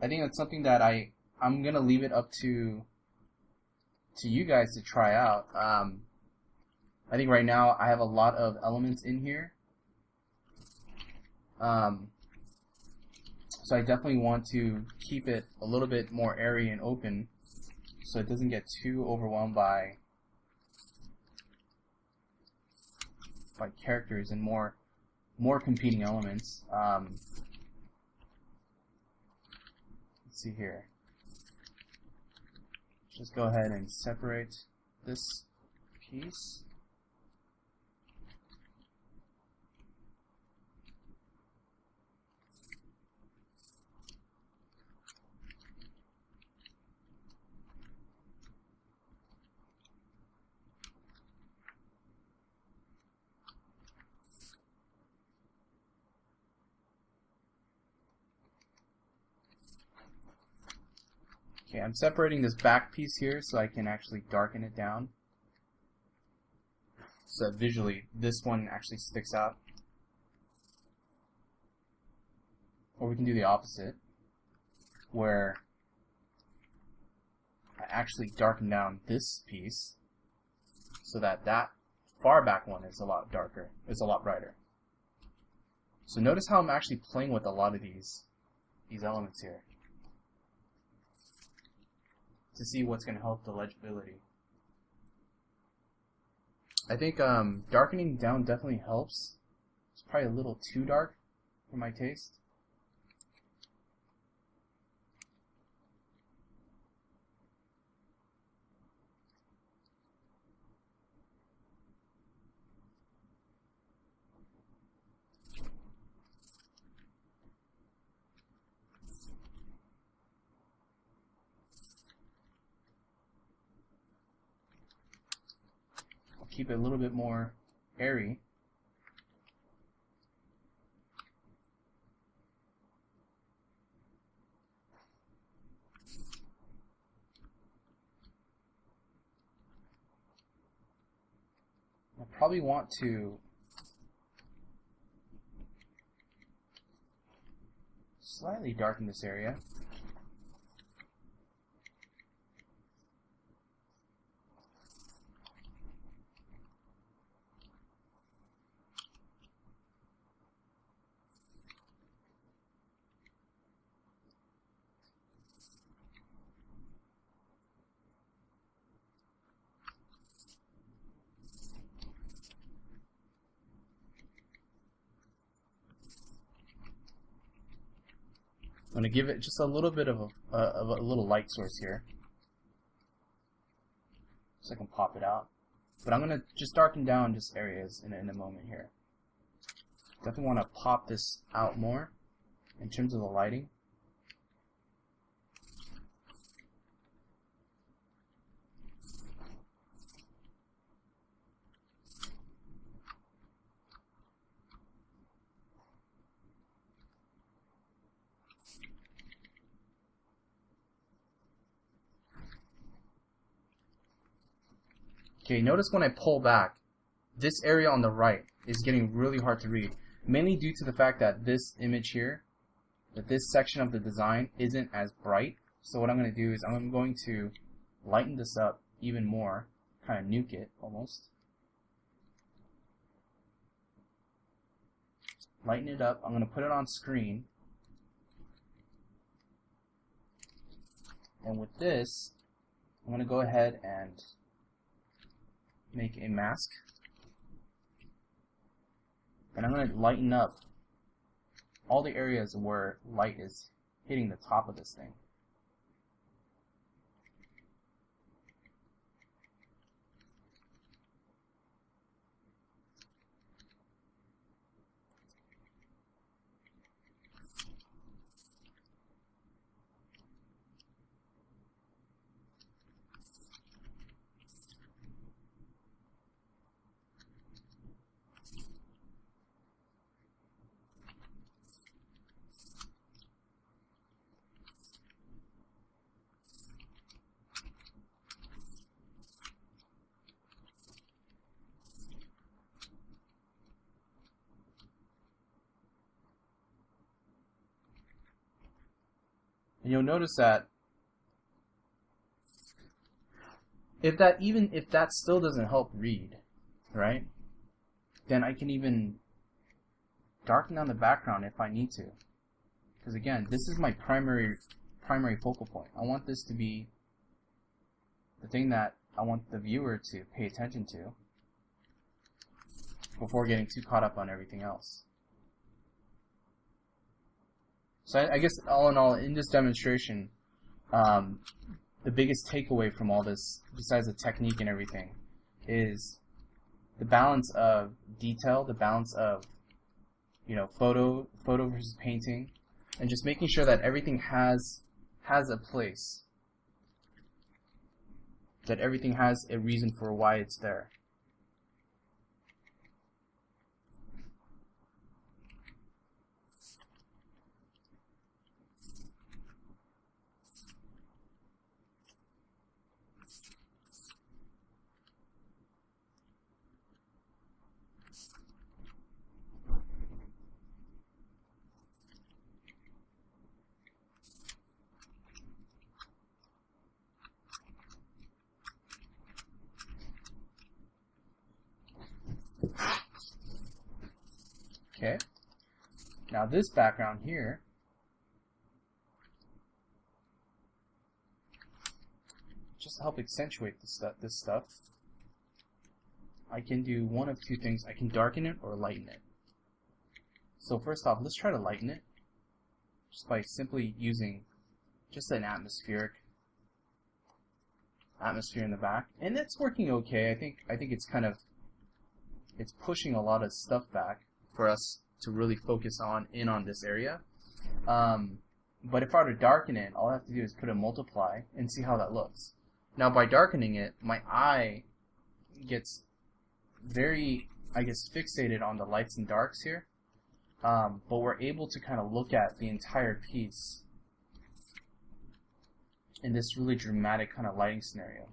[SPEAKER 1] think that's something that I'm gonna leave it up to you guys to try out. I think right now I have a lot of elements in here, so I definitely want to keep it a little bit more airy and open, so it doesn't get too overwhelmed by characters and more competing elements. Let's see here. Just go ahead and separate this piece. Okay, I'm separating this back piece here so I can actually darken it down, so that visually this one actually sticks out. Or we can do the opposite, where I actually darken down this piece so that that far back one is a lot darker, is a lot brighter. So notice how I'm actually playing with a lot of these elements here to see what's going to help the legibility. I think darkening down definitely helps. It's probably a little too dark for my taste. Keep it a little bit more airy. I probably want to slightly darken this area. I'm going to give it just a little bit of a little light source here, so I can pop it out. But I'm going to just darken down just areas in a moment here. Definitely want to pop this out more in terms of the lighting. Okay, notice when I pull back, this area on the right is getting really hard to read, mainly due to the fact that this image here, that this section of the design isn't as bright. So what I'm going to do is I'm going to lighten this up even more, kind of nuke it almost. Lighten it up. I'm going to put it on screen. And with this, I'm going to go ahead and make a mask, and I'm going to lighten up all the areas where light is hitting the top of this thing. And you'll notice that if that still doesn't help read, right, then I can even darken down the background if I need to. Because again, this is my primary focal point. I want this to be the thing that I want the viewer to pay attention to before getting too caught up on everything else. So I guess all in all, in this demonstration, the biggest takeaway from all this, besides the technique and everything, is the balance of detail, the balance of, you know, photo versus painting, and just making sure that everything has a place, that everything has a reason for why it's there. Okay, now this background here, just to help accentuate this stuff, I can do one of two things. I can darken it or lighten it. So first off, let's try to lighten it just by simply using just an atmosphere in the back, and it's working okay. I think it's it's pushing a lot of stuff back for us to really focus on this area. But if I were to darken it, all I have to do is put a multiply and see how that looks. Now by darkening it, my eye gets very, I guess, fixated on the lights and darks here. But we're able to kind of look at the entire piece in this really dramatic kind of lighting scenario.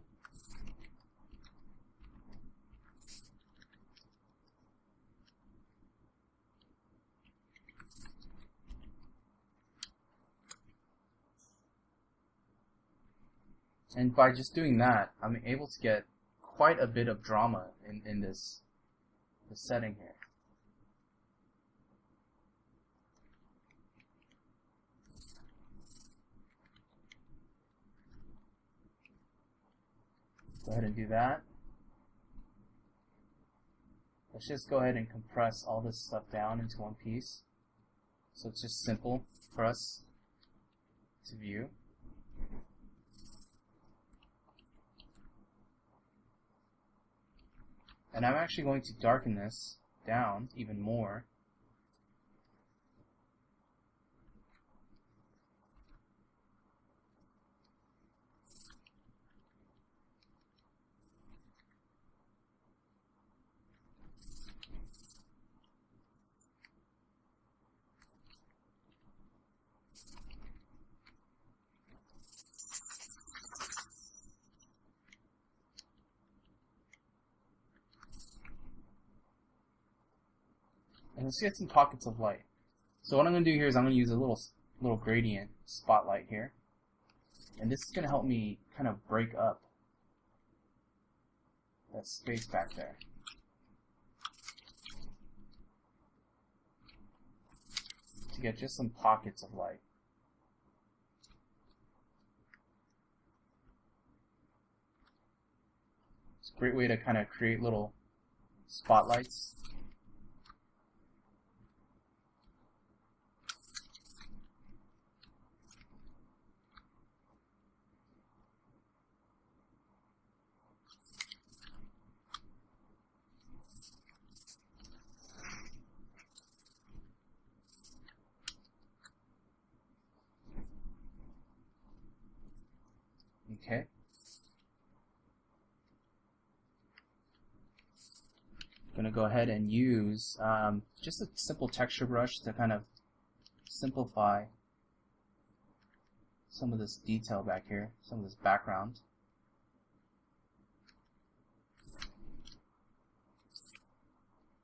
[SPEAKER 1] And by just doing that, I'm able to get quite a bit of drama in this setting here. Go ahead and do that. Let's just go ahead and compress all this stuff down into one piece, so it's just simple for us to view. And I'm actually going to darken this down even more. And let's get some pockets of light. So what I'm going to do here is I'm going to use a little gradient spotlight here. And this is going to help me kind of break up that space back there. To get just some pockets of light. It's a great way to kind of create little spotlights. Okay. I'm going to go ahead and use just a simple texture brush to kind of simplify some of this detail back here, some of this background.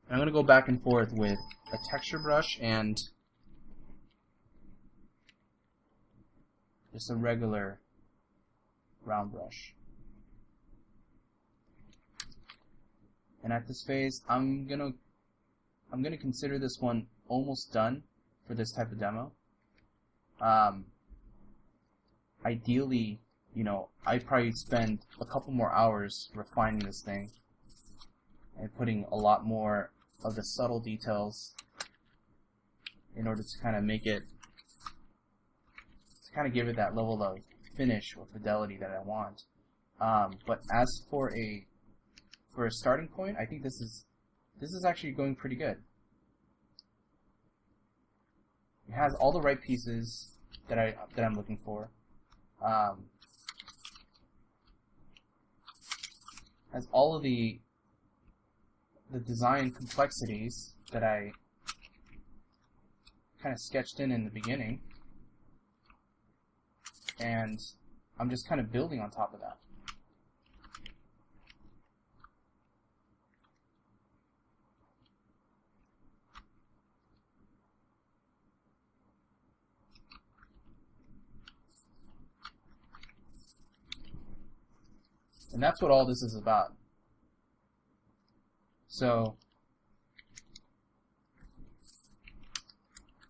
[SPEAKER 1] And I'm going to go back and forth with a texture brush and just a regular round brush. And at this phase, I'm gonna consider this one almost done for this type of demo. Ideally, you know, I'd probably spend a couple more hours refining this thing and putting a lot more of the subtle details in order to kind of make it, to kind of give it that level of finish or fidelity that I want. But as for a starting point, I think this is actually going pretty good. It has all the right pieces that I'm looking for. Has all of the design complexities that I kind of sketched in the beginning, and I'm just kind of building on top of that. And that's what all this is about. So,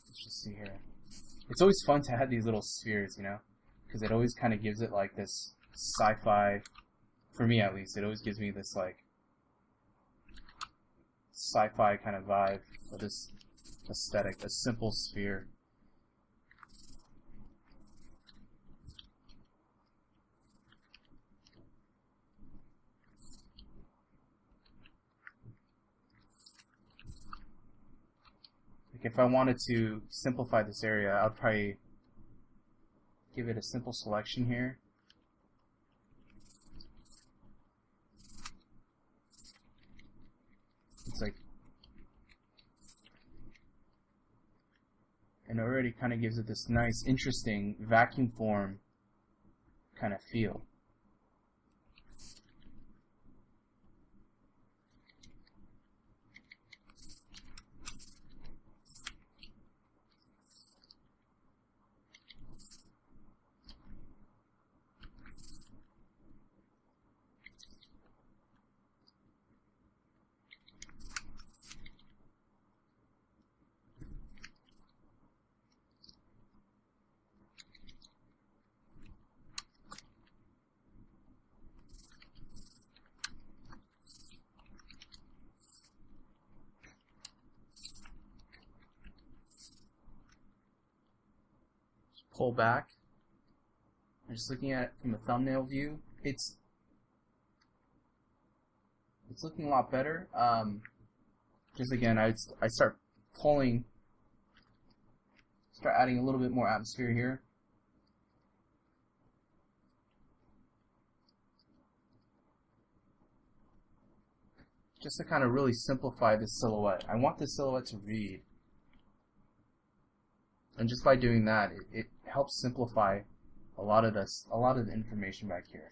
[SPEAKER 1] let's just see here. It's always fun to have these little spheres, you know, because it always kind of gives it like this sci-fi, for me at least, it always gives me this like sci-fi kind of vibe, or this aesthetic, a simple sphere. If I wanted to simplify this area, I'd probably give it a simple selection here. It's like, and it already kind of gives it this nice, interesting vacuum form kind of feel. Pull back. I'm just looking at it from a thumbnail view. It's looking a lot better. Just again, I start pulling, start adding a little bit more atmosphere here. Just to kind of really simplify this silhouette. I want this silhouette to read. And just by doing that, it helps simplify a lot of the information back here.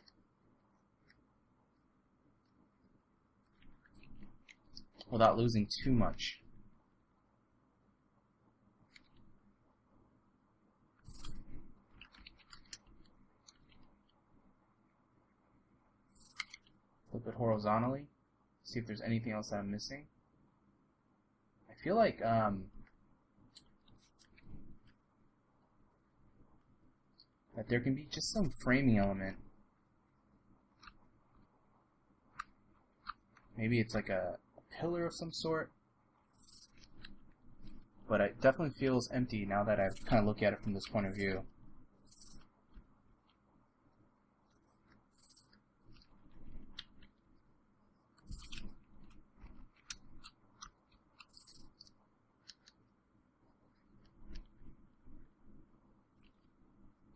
[SPEAKER 1] Without losing too much. Flip it horizontally. See if there's anything else that I'm missing. I feel like that there can be just some framing element. Maybe it's like a pillar of some sort. But it definitely feels empty now that I've kind of looked at it from this point of view.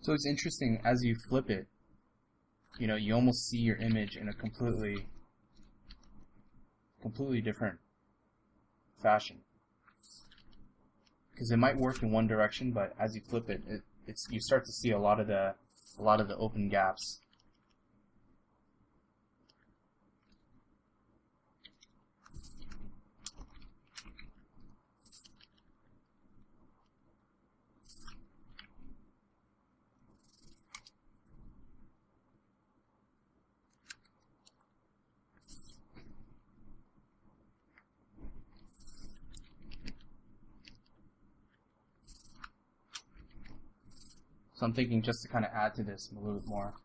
[SPEAKER 1] So it's interesting, as you flip it, you know, you almost see your image in a completely different fashion. Because it might work in one direction, but as you flip it, you start to see a lot of the open gaps. So I'm thinking just to kind of add to this a little bit more.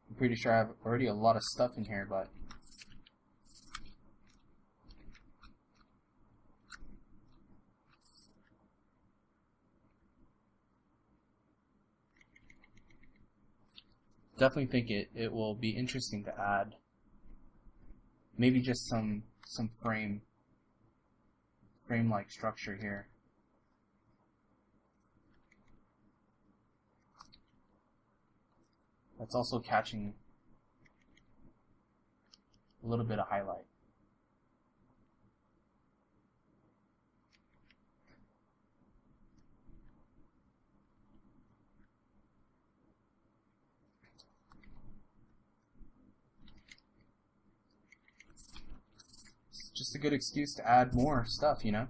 [SPEAKER 1] I'm pretty sure I have already a lot of stuff in here, but definitely think it will be interesting to add maybe just some frame-like structure here. That's also catching a little bit of highlight. It's just a good excuse to add more stuff, you know?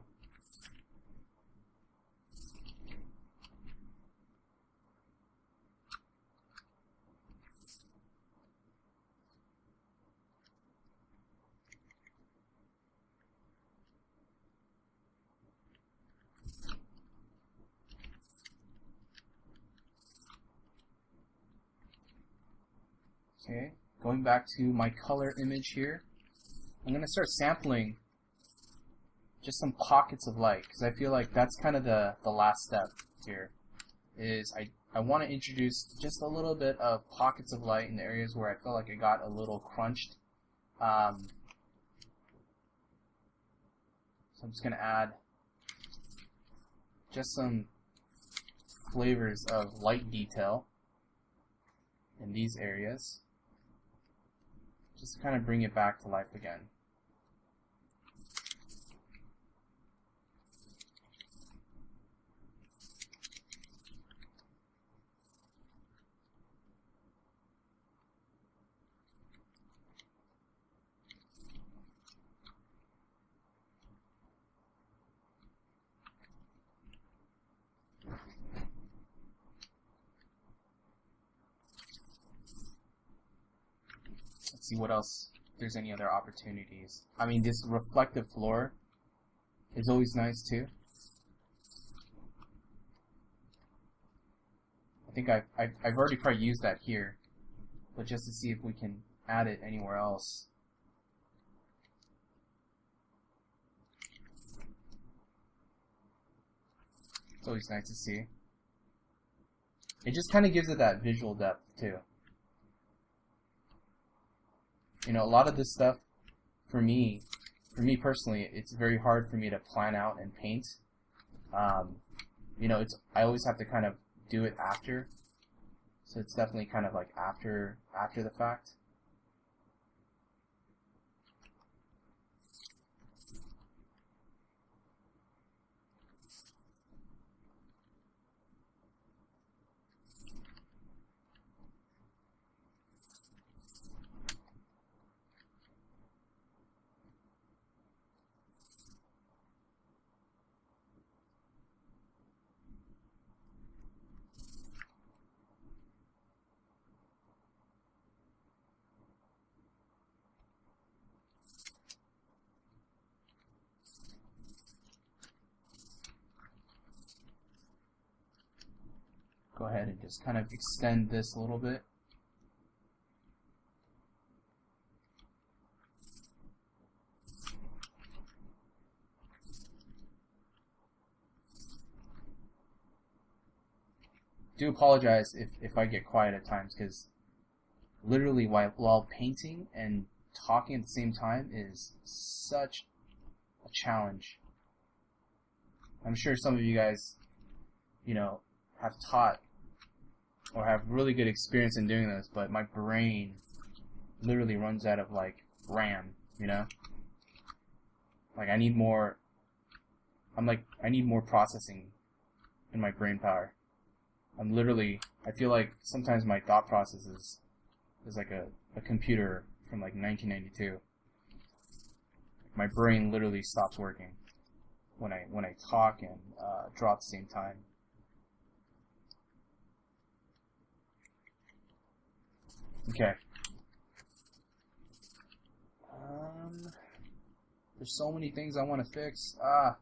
[SPEAKER 1] Okay, going back to my color image here, I'm going to start sampling just some pockets of light, because I feel like that's kind of the last step here, is I want to introduce just a little bit of pockets of light in the areas where I feel like it got a little crunched. So I'm just going to add just some flavors of light detail in these areas, just to kind of bring it back to life again. Let's see what else, if there's any other opportunities. I mean, this reflective floor is always nice too. I think I've already probably used that here, but just to see if we can add it anywhere else. It's always nice to see. It just kind of gives it that visual depth too. You know, a lot of this stuff, for me personally, it's very hard for me to plan out and paint. You know, I always have to kind of do it after, so it's definitely kind of like after the fact. Go ahead and just kind of extend this a little bit. Do apologize if I get quiet at times, because literally while painting and talking at the same time is such a challenge. I'm sure some of you guys, you know, have taught or have really good experience in doing this, but my brain literally runs out of like RAM, you know? Like I need more processing in my brain power. I feel like sometimes my thought process is like a computer from like 1992. My brain literally stops working when I talk and draw at the same time. Okay. There's so many things I want to fix. Ah.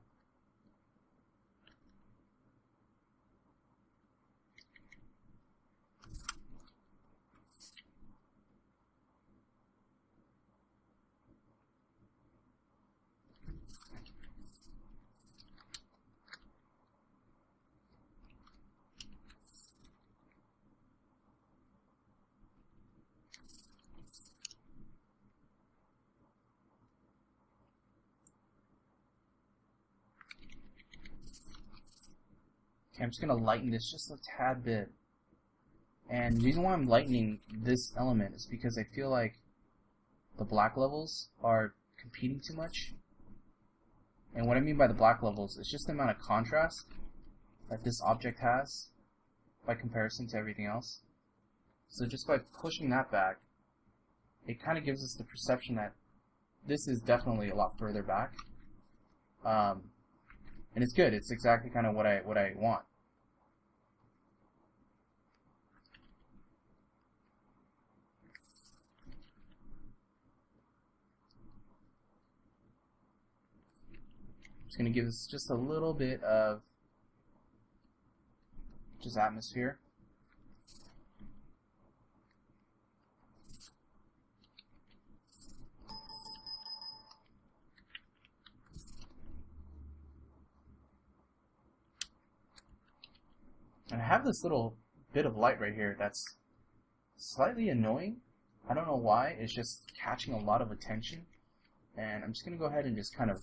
[SPEAKER 1] Okay, I'm just going to lighten this just a tad bit. And the reason why I'm lightening this element is because I feel like the black levels are competing too much. And what I mean by the black levels is just the amount of contrast that this object has by comparison to everything else. So just by pushing that back, it kind of gives us the perception that this is definitely a lot further back. And it's good. It's exactly kind of what I want. I'm just going to give this just a little bit of just atmosphere. And I have this little bit of light right here that's slightly annoying. I don't know why. It's just catching a lot of attention. And I'm just going to go ahead and just kind of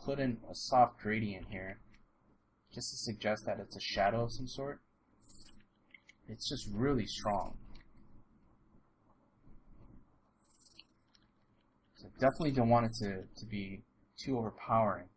[SPEAKER 1] put in a soft gradient here, just to suggest that it's a shadow of some sort. It's just really strong. So I definitely don't want it to be too overpowering.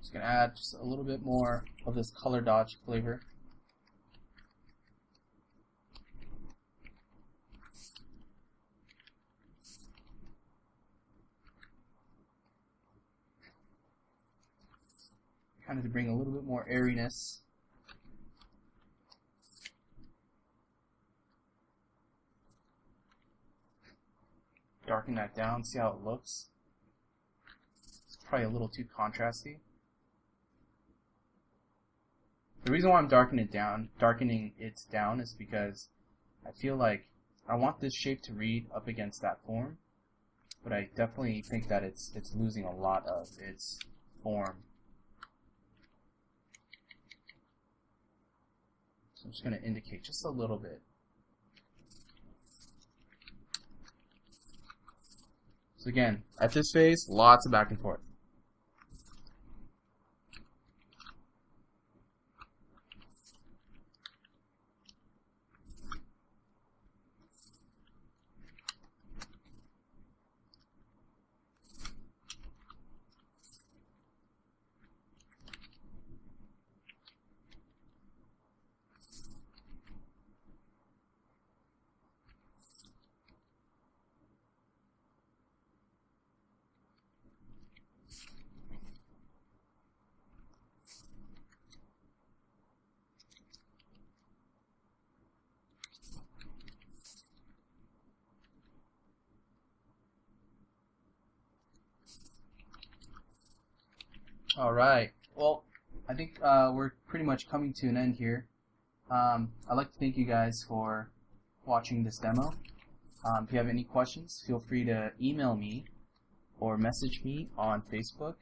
[SPEAKER 1] Just going to add just a little bit more of this color dodge flavor. Kind of to bring a little bit more airiness. Darken that down, see how it looks. It's probably a little too contrasty. The reason why I'm darkening it down is because I feel like I want this shape to read up against that form, but I definitely think that it's losing a lot of its form. So I'm just going to indicate just a little bit. So again, at this phase, lots of back and forth. Alright, well, I think we're pretty much coming to an end here. I'd like to thank you guys for watching this demo. If you have any questions, feel free to email me or message me on Facebook.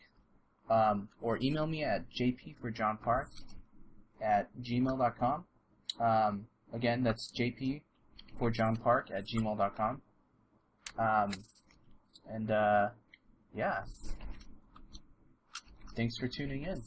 [SPEAKER 1] or email me at jpforjohnpark@gmail.com. Again, that's jpforjohnpark@gmail.com. Yeah. Thanks for tuning in.